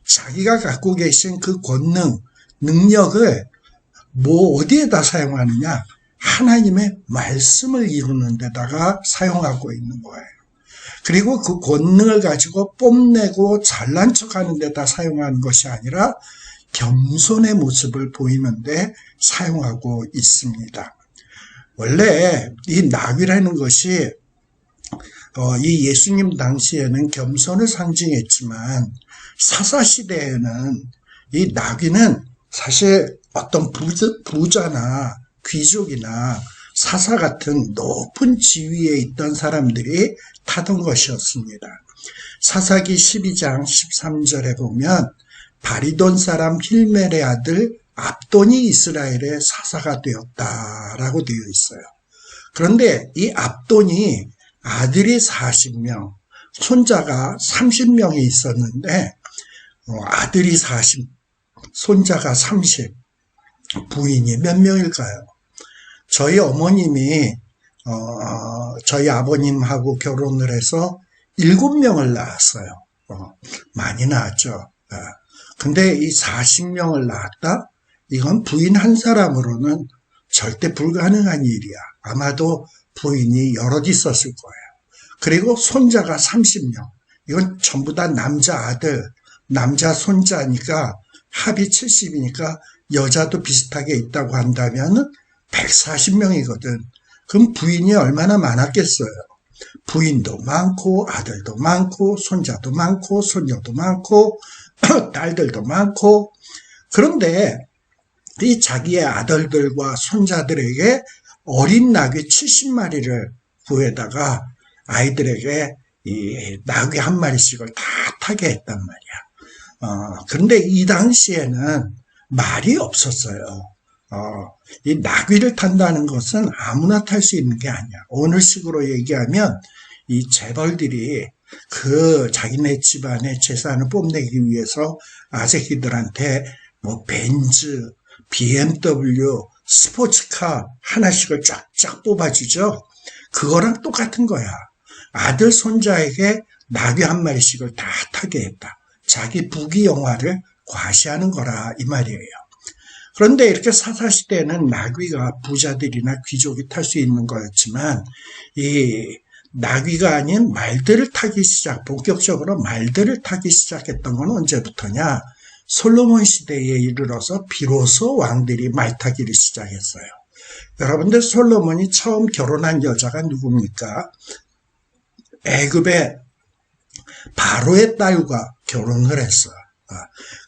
자기가 갖고 계신 그 권능, 능력을 어디에다 사용하느냐? 하나님의 말씀을 이루는 데다가 사용하고 있는 거예요. 그리고 그 권능을 가지고 뽐내고 잘난 척하는 데다 사용하는 것이 아니라 겸손의 모습을 보이는데 사용하고 있습니다. 원래 이 나귀라는 것이 이 예수님 당시에는 겸손을 상징했지만 사사시대에는 이 나귀는 사실 어떤 부자나 귀족이나 사사 같은 높은 지위에 있던 사람들이 타던 것이었습니다. 사사기 12장 13절에 보면 바리돈 사람 힐멜의 아들 압돈이 이스라엘의 사사가 되었다라고 되어 있어요. 그런데 이 압돈이 아들이 40명, 손자가 30명이 있었는데 아들이 40, 손자가 30, 부인이 몇 명일까요? 저희 어머님이 저희 아버님하고 결혼을 해서 7명을 낳았어요. 많이 낳았죠. 근데 이 40명을 낳았다? 이건 부인 한 사람으로는 절대 불가능한 일이야. 아마도 부인이 여럿 있었을 거예요. 그리고 손자가 30명. 이건 전부 다 남자 아들, 남자 손자니까 합이 70이니까 여자도 비슷하게 있다고 한다면 140명이거든. 그럼 부인이 얼마나 많았겠어요. 부인도 많고 아들도 많고 손자도 많고 손녀도 많고 딸들도 많고. 그런데 이 자기의 아들들과 손자들에게 어린 나귀 70마리를 구해다가 아이들에게 이 나귀 한 마리씩을 다 타게 했단 말이야. 그런데 이 당시에는 말이 없었어요. 이 나귀를 탄다는 것은 아무나 탈 수 있는 게 아니야. 오늘식으로 얘기하면 이 재벌들이 그 자기네 집안의 재산을 뽐내기 위해서 아재기들한테 뭐 벤츠, BMW, 스포츠카 하나씩을 쫙쫙 뽑아주죠. 그거랑 똑같은 거야. 아들 손자에게 나귀 한 마리씩을 다 타게 했다. 자기 부귀 영화를 과시하는 거라 이 말이에요. 그런데 이렇게 사사시대에는 나귀가 부자들이나 귀족이 탈 수 있는 거였지만 이 나귀가 아닌 말들을 타기 본격적으로 말들을 타기 시작했던 건 언제부터냐? 솔로몬 시대에 이르러서 비로소 왕들이 말 타기를 시작했어요. 여러분들 솔로몬이 처음 결혼한 여자가 누굽니까? 애굽의 바로의 딸과 결혼을 했어요.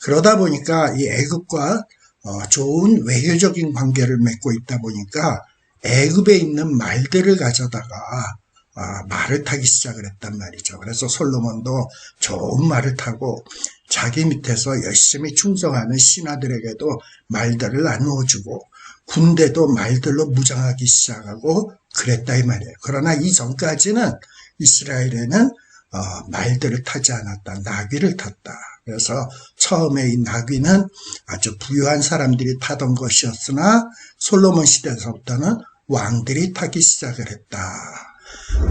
그러다 보니까 이 애굽과 좋은 외교적인 관계를 맺고 있다 보니까 애굽에 있는 말들을 가져다가 말을 타기 시작을 했단 말이죠. 그래서 솔로몬도 좋은 말을 타고 자기 밑에서 열심히 충성하는 신하들에게도 말들을 나누어주고 군대도 말들로 무장하기 시작하고 그랬다 이 말이에요. 그러나 이전까지는 이스라엘에는 말들을 타지 않았다. 나귀를 탔다. 그래서 처음에 이 나귀는 아주 부유한 사람들이 타던 것이었으나 솔로몬 시대에서부터는 왕들이 타기 시작을 했다.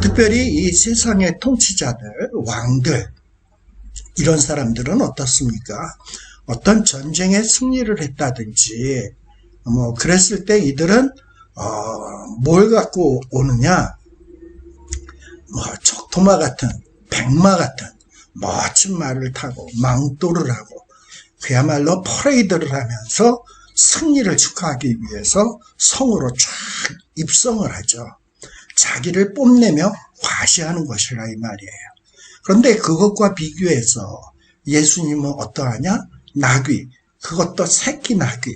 특별히 이 세상의 통치자들, 왕들, 이런 사람들은 어떻습니까? 어떤 전쟁에 승리를 했다든지 뭐 그랬을 때 이들은 뭘 갖고 오느냐? 뭐 적토마 같은, 백마 같은 멋진 말을 타고 망토를 하고 그야말로 퍼레이드를 하면서 승리를 축하하기 위해서 성으로 쫙 입성을 하죠. 자기를 뽐내며 과시하는 것이라 이 말이에요. 그런데 그것과 비교해서 예수님은 어떠하냐? 나귀, 그것도 새끼 나귀,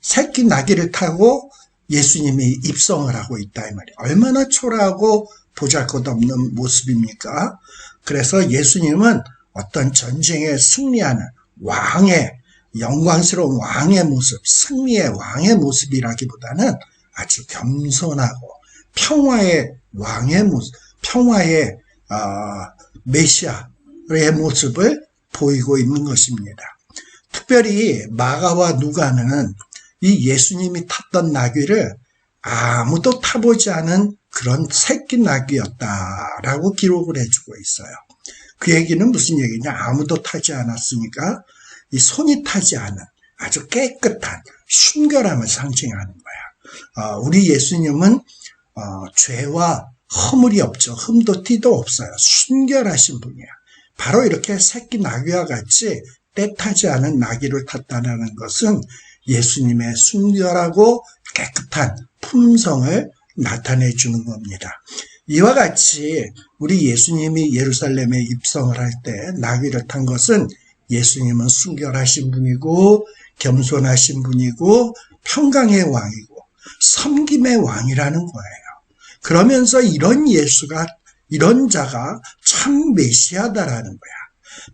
새끼 나귀를 타고 예수님이 입성을 하고 있다 이 말이에요. 얼마나 초라하고 보잘것없는 모습입니까? 그래서 예수님은 어떤 전쟁에 승리하는 왕의 영광스러운 왕의 모습, 승리의 왕의 모습이라기보다는 아주 겸손하고 평화의 왕의 모습, 평화의 메시아의 모습을 보이고 있는 것입니다. 특별히 마가와 누가는 이 예수님이 탔던 나귀를 아무도 타보지 않은 그런 새끼 나귀였다라고 기록을 해주고 있어요. 그 얘기는 무슨 얘기냐? 아무도 타지 않았으니까 이 손이 타지 않은 아주 깨끗한 순결함을 상징하는 거야. 우리 예수님은 죄와 허물이 없죠. 흠도 티도 없어요. 순결하신 분이야. 바로 이렇게 새끼 나귀와 같이 때 타지 않은 나귀를 탔다는 것은 예수님의 순결하고 깨끗한 품성을 나타내 주는 겁니다. 이와 같이 우리 예수님이 예루살렘에 입성을 할 때 나귀를 탄 것은 예수님은 순결하신 분이고 겸손하신 분이고 평강의 왕이고 섬김의 왕이라는 거예요. 그러면서 이런 자가 참 메시아다라는 거야.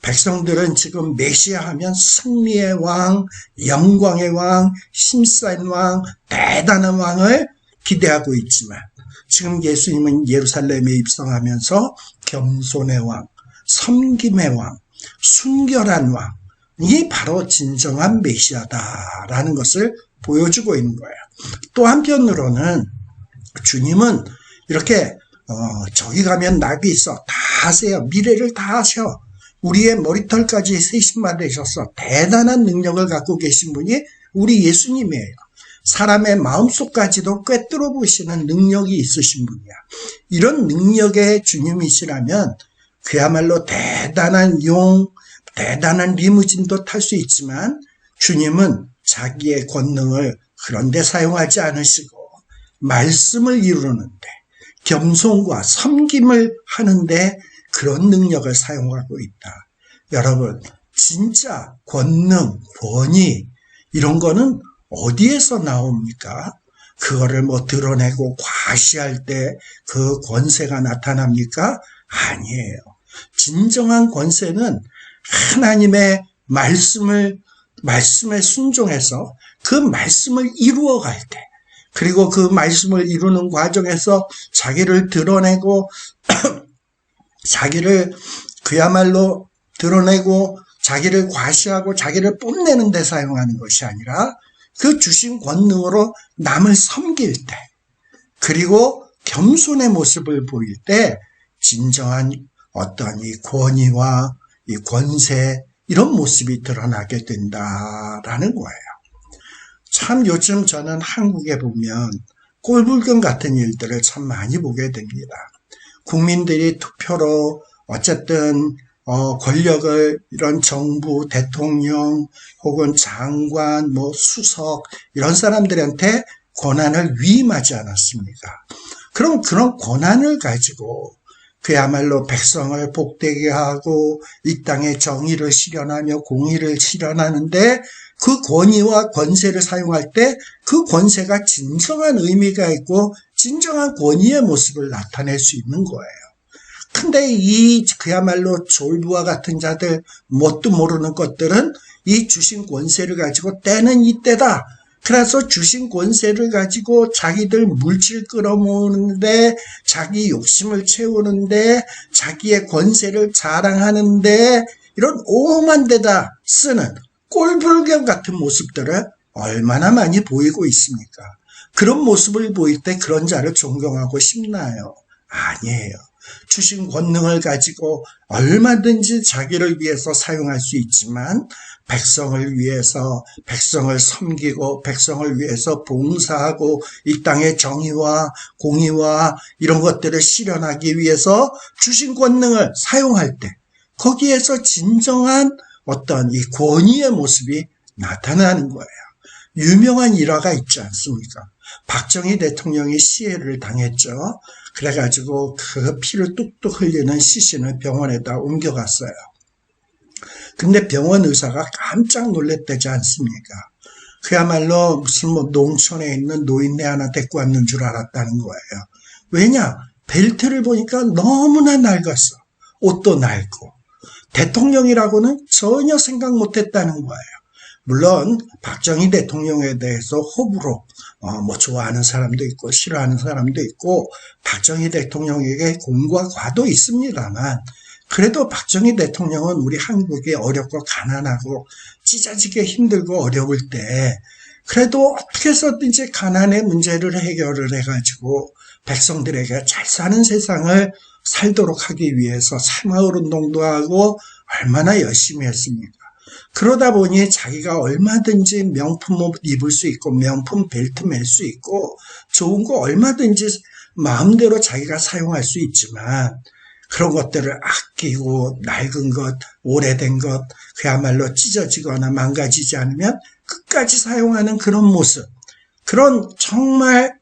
백성들은 지금 메시아 하면 승리의 왕, 영광의 왕, 힘센 왕, 대단한 왕을 기대하고 있지만 지금 예수님은 예루살렘에 입성하면서 겸손의 왕, 섬김의 왕, 순결한 왕이 바로 진정한 메시아다라는 것을 보여주고 있는 거예요. 또 한편으로는 주님은 이렇게 저기 가면 나귀 있어, 다 하세요, 미래를 다 하셔, 우리의 머리털까지 세심받으셔서 대단한 능력을 갖고 계신 분이 우리 예수님이에요. 사람의 마음속까지도 꿰뚫어 보시는 능력이 있으신 분이야. 이런 능력의 주님이시라면 그야말로 대단한 대단한 리무진도 탈 수 있지만 주님은 자기의 권능을 그런 데 사용하지 않으시고 말씀을 이루는데 겸손과 섬김을 하는데 그런 능력을 사용하고 있다. 여러분, 진짜 권능, 권위 이런 거는 어디에서 나옵니까? 그거를 뭐 드러내고 과시할 때 그 권세가 나타납니까? 아니에요. 진정한 권세는 하나님의 말씀에 순종해서 그 말씀을 이루어갈 때, 그리고 그 말씀을 이루는 과정에서 자기를 드러내고 자기를 그야말로 드러내고 자기를 과시하고 자기를 뽐내는 데 사용하는 것이 아니라 그 주신 권능으로 남을 섬길 때, 그리고 겸손의 모습을 보일 때 진정한 어떤 이 권위와 이 권세 이런 모습이 드러나게 된다라는 거예요. 참 요즘 저는 한국에 보면 꼴불견 같은 일들을 참 많이 보게 됩니다. 국민들이 투표로 어쨌든 권력을 이런 정부, 대통령 혹은 장관, 뭐 수석 이런 사람들한테 권한을 위임하지 않았습니까? 그럼 그런 권한을 가지고 그야말로 백성을 복되게 하고 이 땅에 정의를 실현하며 공의를 실현하는데 그 권위와 권세를 사용할 때 그 권세가 진정한 의미가 있고 진정한 권위의 모습을 나타낼 수 있는 거예요. 근데 이 그야말로 졸부와 같은 자들, 뭣도 모르는 것들은 이 주신 권세를 가지고 때는 이때다. 그래서 주신 권세를 가지고 자기들 물질 끌어모으는데, 자기 욕심을 채우는데, 자기의 권세를 자랑하는데 이런 오만 데다 쓰는 꼴불견 같은 모습들을 얼마나 많이 보이고 있습니까? 그런 모습을 보일 때 그런 자를 존경하고 싶나요? 아니에요. 주신 권능을 가지고 얼마든지 자기를 위해서 사용할 수 있지만 백성을 위해서, 백성을 섬기고 백성을 위해서 봉사하고 이 땅의 정의와 공의와 이런 것들을 실현하기 위해서 주신 권능을 사용할 때 거기에서 진정한 어떤 이 권위의 모습이 나타나는 거예요. 유명한 일화가 있지 않습니까? 박정희 대통령이 시해를 당했죠. 그래가지고 그 피를 뚝뚝 흘리는 시신을 병원에다 옮겨갔어요. 근데 병원 의사가 깜짝 놀랐다지 않습니까? 그야말로 무슨 뭐 농촌에 있는 노인네 하나 데리고 왔는 줄 알았다는 거예요. 왜냐? 벨트를 보니까 너무나 낡았어. 옷도 낡고. 대통령이라고는 전혀 생각 못했다는 거예요. 물론 박정희 대통령에 대해서 호불호, 뭐 좋아하는 사람도 있고 싫어하는 사람도 있고 박정희 대통령에게 공과 과도 있습니다만 그래도 박정희 대통령은 우리 한국이 어렵고 가난하고 찢어지게 힘들고 어려울 때 그래도 어떻게 해서든지 가난의 문제를 해결을 해가지고 백성들에게 잘 사는 세상을 살도록 하기 위해서 새마을운동도 하고 얼마나 열심히 했습니까? 그러다 보니 자기가 얼마든지 명품 옷 입을 수 있고 명품 벨트 맬 수 있고 좋은 거 얼마든지 마음대로 자기가 사용할 수 있지만 그런 것들을 아끼고 낡은 것, 오래된 것, 그야말로 찢어지거나 망가지지 않으면 끝까지 사용하는 그런 모습, 그런 정말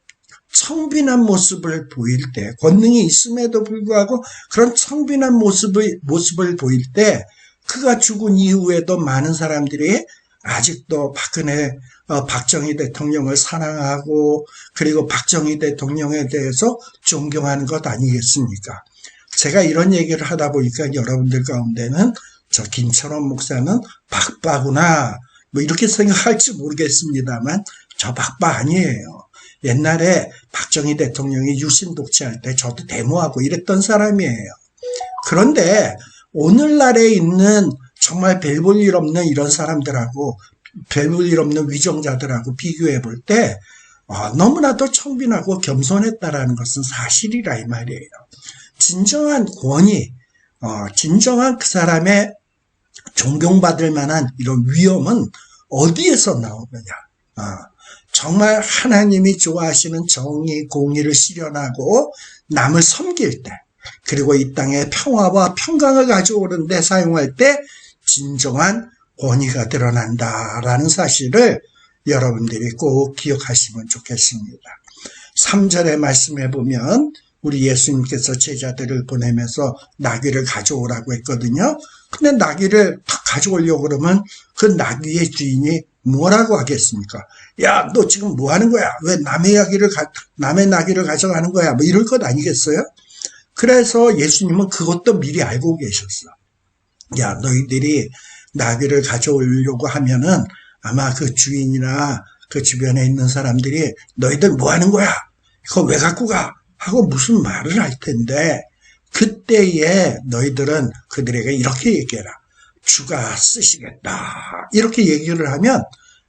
청빈한 모습을 보일 때, 권능이 있음에도 불구하고 그런 청빈한 모습을 보일 때 그가 죽은 이후에도 많은 사람들이 아직도 박정희 대통령을 사랑하고 그리고 박정희 대통령에 대해서 존경하는 것 아니겠습니까? 제가 이런 얘기를 하다 보니까 여러분들 가운데는 저 김철원 목사는 박바구나 뭐 이렇게 생각할지 모르겠습니다만 저 박바 아니에요. 옛날에 박정희 대통령이 유신 독재할 때 저도 데모하고 이랬던 사람이에요. 그런데 오늘날에 있는 정말 별 볼 일 없는 이런 사람들하고 별 볼 일 없는 위정자들하고 비교해 볼 때 너무나도 청빈하고 겸손했다라는 것은 사실이라 이 말이에요. 진정한 권위, 진정한 그 사람의 존경받을 만한 이런 위엄은 어디에서 나오느냐? 정말 하나님이 좋아하시는 정의, 공의를 실현하고 남을 섬길 때, 그리고 이 땅에 평화와 평강을 가져오는 데 사용할 때 진정한 권위가 드러난다라는 사실을 여러분들이 꼭 기억하시면 좋겠습니다. 3절의 말씀에 보면 우리 예수님께서 제자들을 보내면서 나귀를 가져오라고 했거든요. 근데 나귀를 딱 가져오려고 그러면 그 나귀의 주인이 뭐라고 하겠습니까? 야, 너 지금 뭐 하는 거야? 왜 남의 나귀를 가져가는 거야? 뭐 이럴 것 아니겠어요? 그래서 예수님은 그것도 미리 알고 계셨어. 야, 너희들이 나귀를 가져오려고 하면은 아마 그 주인이나 그 주변에 있는 사람들이 너희들 뭐 하는 거야? 그거 왜 갖고 가? 하고 무슨 말을 할 텐데, 그때에 너희들은 그들에게 이렇게 얘기해라. 주가 쓰시겠다. 이렇게 얘기를 하면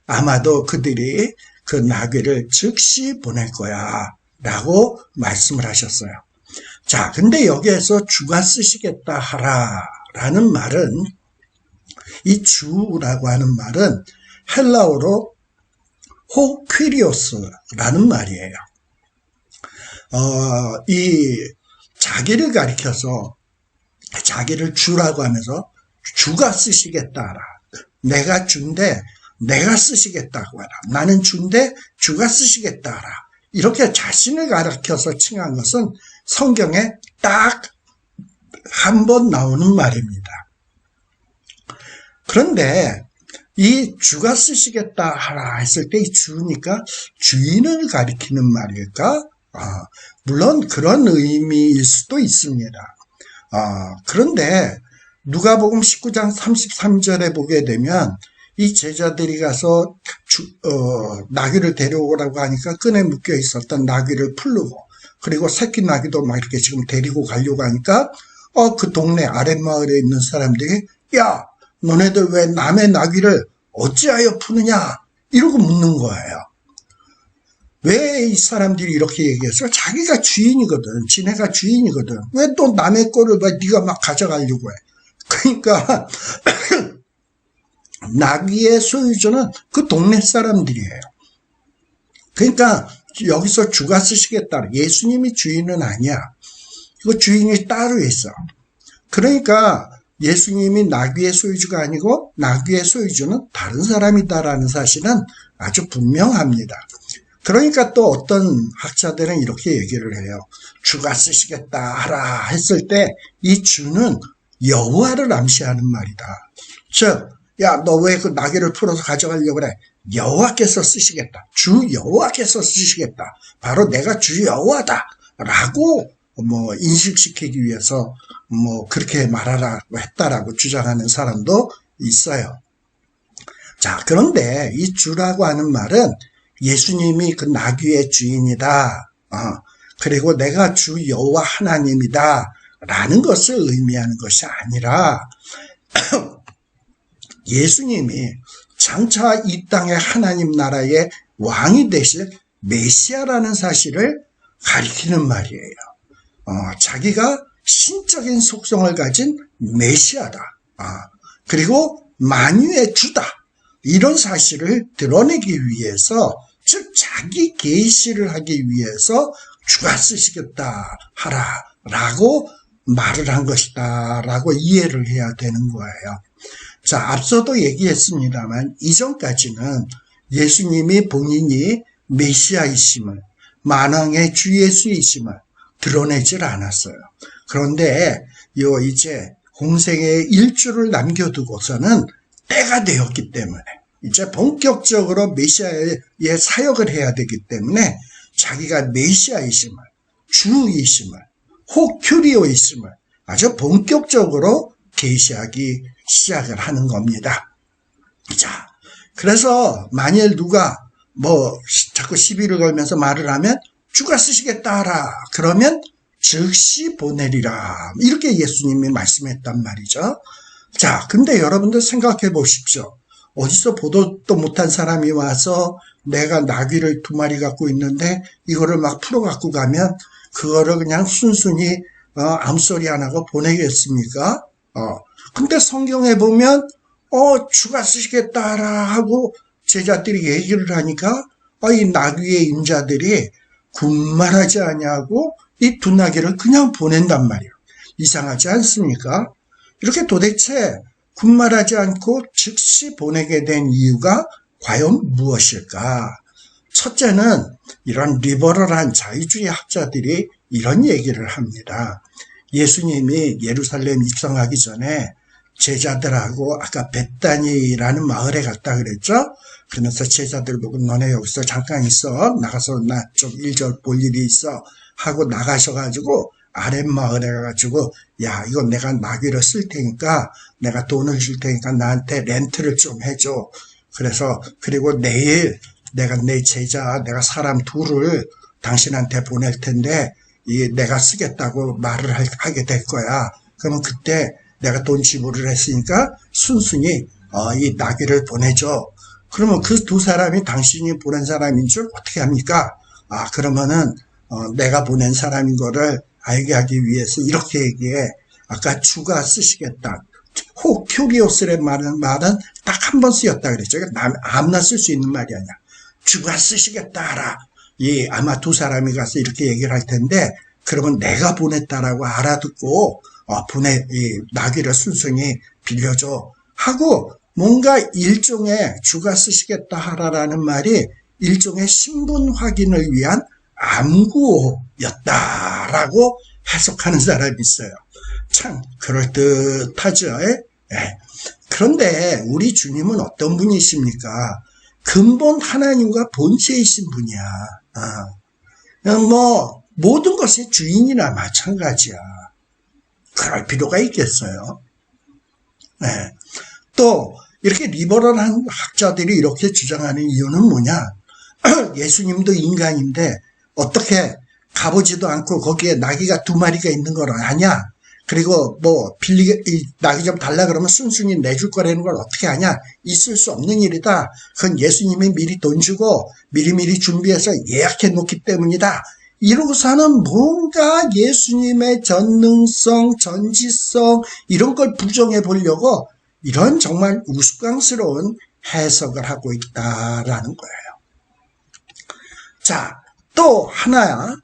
아마도 그들이 그 나귀를 즉시 보낼 거야. 라고 말씀을 하셨어요. 자, 근데 여기에서 주가 쓰시겠다 하라. 라는 말은, 이 주라고 하는 말은 헬라어로 호퀴리오스라는 말이에요. 이 자기를 가리켜서 자기를 주라고 하면서 주가 쓰시겠다. 내가 주인데 내가 쓰시겠다고 하라. 나는 주인데 주가 쓰시겠다 하라. 이렇게 자신을 가리켜서 칭한 것은 성경에 딱 한 번 나오는 말입니다. 그런데 이 주가 쓰시겠다 하라 했을 때 이 주니까 주인을 가리키는 말일까? 물론 그런 의미일 수도 있습니다. 그런데 누가복음 19장 33절에 보게 되면 이 제자들이 가서 나귀를 데려오라고 하니까 끈에 묶여 있었던 나귀를 풀르고, 그리고 새끼 나귀도 막 이렇게 지금 데리고 가려고 하니까 그 동네 아랫마을에 있는 사람들이 야, 너네들 왜 남의 나귀를 어찌하여 푸느냐? 이러고 묻는 거예요. 왜 이 사람들이 이렇게 얘기했어? 자기가 주인이거든. 지네가 주인이거든. 왜 또 남의 거를 왜 네가 막 가져가려고 해? 그러니까 나귀의 소유주는 그 동네 사람들이에요. 그러니까 여기서 주가 쓰시겠다. 예수님이 주인은 아니야. 그 주인이 따로 있어. 그러니까 예수님이 나귀의 소유주가 아니고 나귀의 소유주는 다른 사람이다라는 사실은 아주 분명합니다. 그러니까 또 어떤 학자들은 이렇게 얘기를 해요. 주가 쓰시겠다 하라 했을 때 이 주는 여호와를 암시하는 말이다. 즉, 야, 너 왜 그 나귀를 풀어서 가져가려고 그래? 여호와께서 쓰시겠다. 주 여호와께서 쓰시겠다. 바로 내가 주 여호와다. 라고 인식시키기 위해서 그렇게 말하라고 했다라고 주장하는 사람도 있어요. 자, 그런데 이 주라고 하는 말은 예수님이 그 나귀의 주인이다. 그리고 내가 주 여호와 하나님이다. 라는 것을 의미하는 것이 아니라 예수님이 장차 이 땅의 하나님 나라의 왕이 되실 메시아라는 사실을 가리키는 말이에요. 자기가 신적인 속성을 가진 메시아다. 그리고 만유의 주다. 이런 사실을 드러내기 위해서, 즉 자기 계시를 하기 위해서 주가 쓰시겠다 하라라고 말을 한 것이다 라고 이해를 해야 되는 거예요. 자, 앞서도 얘기했습니다만 이전까지는 예수님이 본인이 메시아이심을, 만왕의 주 예수이심을 드러내질 않았어요. 그런데 이제 공생의 일주를 남겨두고서는 때가 되었기 때문에 이제 본격적으로 메시아의 사역을 해야 되기 때문에 자기가 메시아이심을, 주이심을, 호큐리오이심을 아주 본격적으로 계시하기 시작을 하는 겁니다. 자, 그래서 만일 누가 자꾸 시비를 걸면서 말을 하면 주가 쓰시겠다 하라. 그러면 즉시 보내리라. 이렇게 예수님이 말씀했단 말이죠. 자, 근데 여러분들 생각해 보십시오. 어디서 보도도 못한 사람이 와서 내가 나귀를 2마리 갖고 있는데 이거를 막 풀어 갖고 가면 그거를 그냥 순순히 아무 소리 안 하고 보내겠습니까? 근데 성경에 보면 주가 쓰시겠다라 하고 제자들이 얘기를 하니까 이 나귀의 임자들이 군말하지 아니하고 이 두 나귀를 그냥 보낸단 말이에요. 이상하지 않습니까? 이렇게 도대체 군말하지 않고 즉시 보내게 된 이유가 과연 무엇일까? 첫째는 이런 리버럴한 자유주의 학자들이 이런 얘기를 합니다. 예수님이 예루살렘 입성하기 전에 제자들하고 아까 벳다니라는 마을에 갔다 그랬죠? 그러면서 제자들 보고 너네 여기서 잠깐 있어. 나가서 나 좀 일 좀 볼 일이 있어. 하고 나가셔가지고 아랫마을에 가가지고 야 이거 내가 나귀를 쓸 테니까 내가 돈을 줄 테니까 나한테 렌트를 좀 해줘. 그래서 그리고 내일 내가 내 제자 내가 사람 둘을 당신한테 보낼 텐데 내가 쓰겠다고 말을 하게 될 거야. 그러면 그때 내가 돈 지불을 했으니까 순순히 이 나귀를 보내줘. 그러면 그 두 사람이 당신이 보낸 사람인 줄 어떻게 합니까? 그러면은 내가 보낸 사람인 거를 알게 하기 위해서 이렇게 얘기해. 아까 주가 쓰시겠다. 큐리오스의 말은 딱 한 번 쓰였다 그랬죠. 아무나 쓸 수 있는 말이 아니야. 주가 쓰시겠다 하라. 아마 두 사람이 가서 이렇게 얘기를 할 텐데, 그러면 내가 보냈다라고 알아듣고, 나귀를 순순히 빌려줘. 하고, 뭔가 일종의 주가 쓰시겠다 하라라는 말이 일종의 신분 확인을 위한 암구였다라고 해석하는 사람이 있어요. 참 그럴듯하죠. 그런데 우리 주님은 어떤 분이십니까? 근본 하나님과 본체이신 분이야. 모든 것의 주인이나 마찬가지야. 그럴 필요가 있겠어요. 또 이렇게 리버럴한 학자들이 이렇게 주장하는 이유는 뭐냐? 예수님도 인간인데 어떻게 가보지도 않고 거기에 나귀가 두 마리가 있는 걸 아냐? 그리고 나귀 좀 달라 그러면 순순히 내줄 거라는 걸 어떻게 아냐? 있을 수 없는 일이다. 그건 예수님이 미리 돈 주고 미리미리 준비해서 예약해 놓기 때문이다. 이러고서는 뭔가 예수님의 전능성, 전지성 이런 걸 부정해 보려고 이런 정말 우스꽝스러운 해석을 하고 있다라는 거예요. 자, 또 하나야.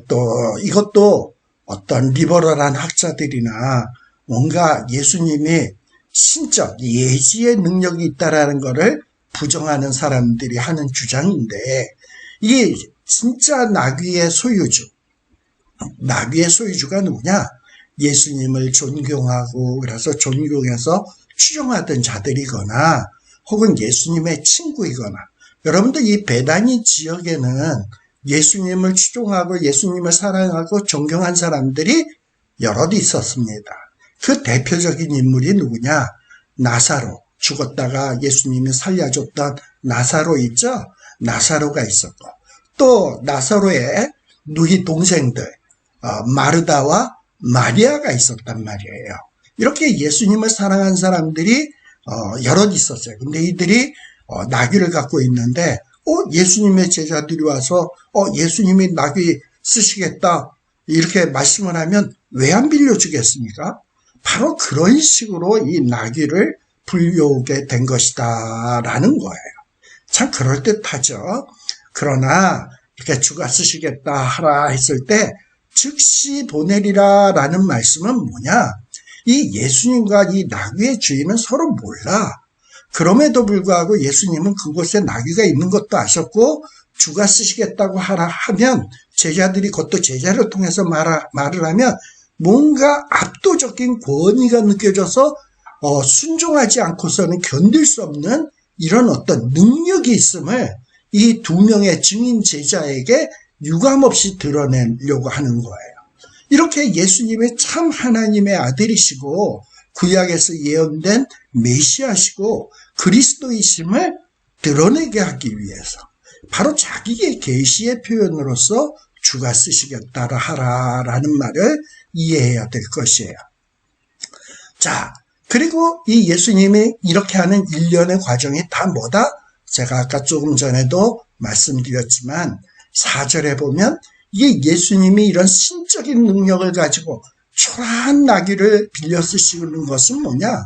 또 이것도 어떤 리버럴한 학자들이나 뭔가 예수님이 신적 예지의 능력이 있다라는 것을 부정하는 사람들이 하는 주장인데, 이게 진짜 나귀의 소유주가 누구냐? 예수님을 존경하고 그래서 존경해서 추종하던 자들이거나 혹은 예수님의 친구이거나, 여러분들 이 베다니 지역에는 예수님을 추종하고 예수님을 사랑하고 존경한 사람들이 여럿 있었습니다. 그 대표적인 인물이 누구냐? 나사로, 죽었다가 예수님이 살려줬던 나사로 있죠? 나사로가 있었고, 또 나사로의 누이 동생들 마르다와 마리아가 있었단 말이에요. 이렇게 예수님을 사랑한 사람들이 여럿 있었어요. 근데 이들이 나귀를 갖고 있는데 예수님의 제자들이 와서 예수님이 나귀 쓰시겠다 이렇게 말씀을 하면 왜 안 빌려주겠습니까? 바로 그런 식으로 이 나귀를 불려오게 된 것이다 라는 거예요. 참 그럴듯하죠. 그러나 이렇게 주가 쓰시겠다 하라 했을 때 즉시 보내리라 라는 말씀은 뭐냐? 이 예수님과 이 나귀의 주인은 서로 몰라. 그럼에도 불구하고 예수님은 그곳에 나귀가 있는 것도 아셨고 주가 쓰시겠다고 하라 하면 제자들이 그것도 제자를 통해서 말을 하면 뭔가 압도적인 권위가 느껴져서 순종하지 않고서는 견딜 수 없는 이런 어떤 능력이 있음을 이 두 명의 증인 제자에게 유감없이 드러내려고 하는 거예요. 이렇게 예수님이 참 하나님의 아들이시고 구약에서 예언된 메시아시고 그리스도이심을 드러내게 하기 위해서 바로 자기의 계시의 표현으로서 주가 쓰시겠다 하라라는 말을 이해해야 될 것이에요. 자, 그리고 이 예수님이 이렇게 하는 일련의 과정이 다 뭐다? 제가 아까 조금 전에도 말씀드렸지만 4절에 보면 이게 예수님이 이런 신적인 능력을 가지고 초라한 나귀를 빌려 쓰시는 것은 뭐냐?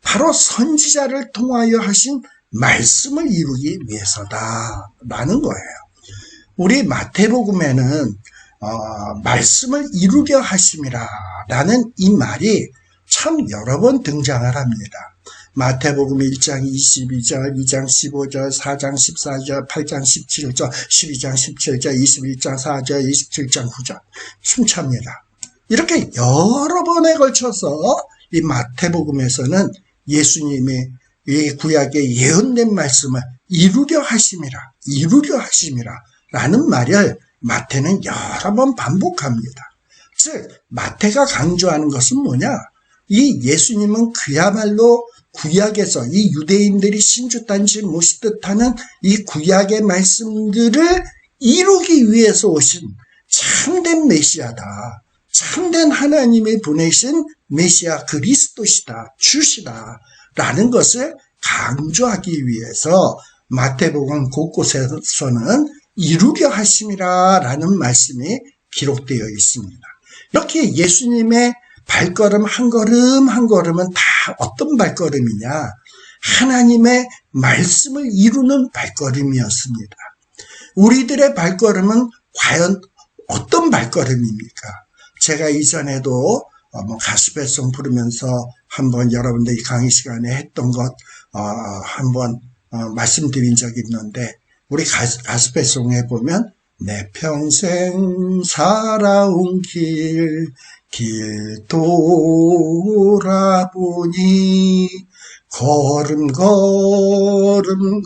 바로 선지자를 통하여 하신 말씀을 이루기 위해서다라는 거예요. 우리 마태복음에는 말씀을 이루려 하심이라라는 이 말이 참 여러 번 등장을 합니다. 마태복음 1장 22절, 2장 15절, 4장 14절, 8장 17절, 12장 17절, 21장 4절, 27장 9절 순차입니다. 이렇게 여러 번에 걸쳐서 이 마태복음에서는 예수님이 이 구약의 예언된 말씀을 이루려 하심이라 라는 말을 마태는 여러 번 반복합니다. 즉 마태가 강조하는 것은 뭐냐? 이 예수님은 그야말로 구약에서 이 유대인들이 신주단지 모시듯 하는 이 구약의 말씀들을 이루기 위해서 오신 참된 메시아다. 참된 하나님이 보내신 메시아 그리스도시다. 주시다. 라는 것을 강조하기 위해서 마태복음 곳곳에서는 이루려 하심이라 라는 말씀이 기록되어 있습니다. 이렇게 예수님의 발걸음 한 걸음 한 걸음은 다 어떤 발걸음이냐? 하나님의 말씀을 이루는 발걸음이었습니다. 우리들의 발걸음은 과연 어떤 발걸음입니까? 제가 이전에도 가스펠송 부르면서 한번 여러분들이 강의 시간에 했던 것 한번 말씀드린 적이 있는데, 우리 가스펠송에 보면 내 평생 살아온 길 돌아보니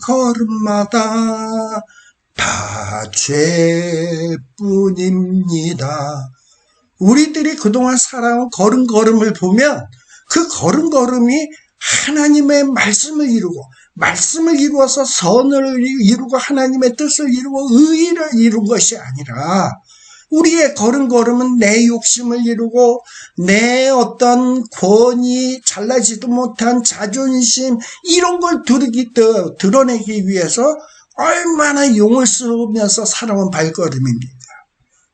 걸음마다 다 죄뿐입니다. 우리들이 그동안 살아온 걸음걸음을 보면 그 걸음걸음이 하나님의 말씀을 이루어서 선을 이루고 하나님의 뜻을 이루고 의를 이룬 것이 아니라, 우리의 걸음걸음은 내 욕심을 이루고 내 어떤 권위, 잘나지도 못한 자존심, 이런 걸 드러내기 위해서 얼마나 용을 쓰면서 살아온 발걸음입니까?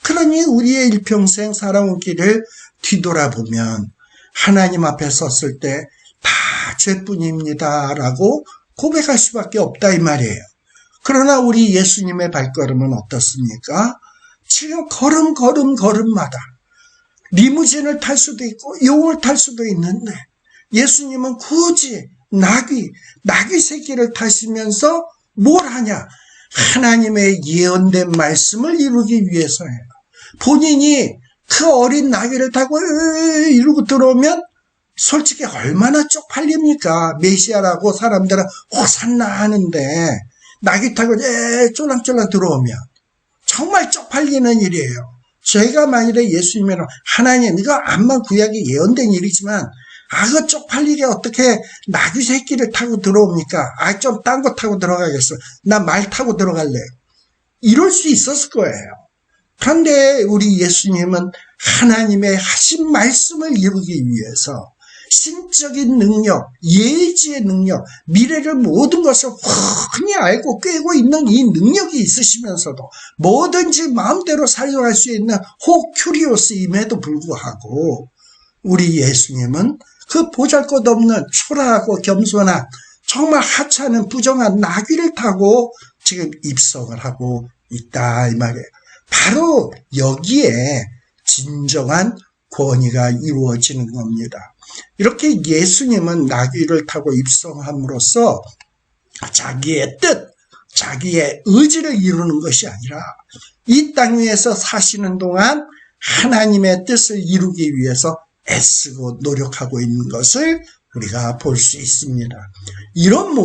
그러니 우리의 일평생 살아온 길을 뒤돌아보면 하나님 앞에 섰을 때 다 죄뿐입니다 라고 고백할 수밖에 없다 이 말이에요. 그러나 우리 예수님의 발걸음은 어떻습니까? 지금 걸음마다 리무진을 탈 수도 있고 용을 탈 수도 있는데, 예수님은 굳이 나귀 새끼를 타시면서 뭘 하냐? 하나님의 예언된 말씀을 이루기 위해서예요. 본인이 그 어린 나귀를 타고 이러고 들어오면 솔직히 얼마나 쪽팔립니까? 메시아라고 사람들은 호산나 하는데 나귀 타고 쫄랑쫄랑 들어오면 정말 쪽팔리는 일이에요. 제가 만일에 예수님이랑 하나님, 이거 암만 구약에 예언된 일이지만 그 쪽팔리게 어떻게 나귀 새끼를 타고 들어옵니까? 좀 딴 거 타고 들어가겠어. 나 말 타고 들어갈래요. 이럴 수 있었을 거예요. 그런데 우리 예수님은 하나님의 하신 말씀을 이루기 위해서 신적인 능력, 예지의 능력, 미래를 모든 것을 훤히 알고 꿰고 있는 이 능력이 있으시면서도 뭐든지 마음대로 사용할 수 있는 호큐리오스임에도 불구하고 우리 예수님은 그 보잘것없는 초라하고 겸손한 정말 하찮은 부정한 나귀를 타고 지금 입성을 하고 있다 이 말이에요. 바로 여기에 진정한 권위가 이루어지는 겁니다. 이렇게 예수님은 나귀를 타고 입성함으로써 자기의 뜻, 자기의 의지를 이루는 것이 아니라 이 땅 위에서 사시는 동안 하나님의 뜻을 이루기 위해서 애쓰고 노력하고 있는 것을 우리가 볼 수 있습니다. 이런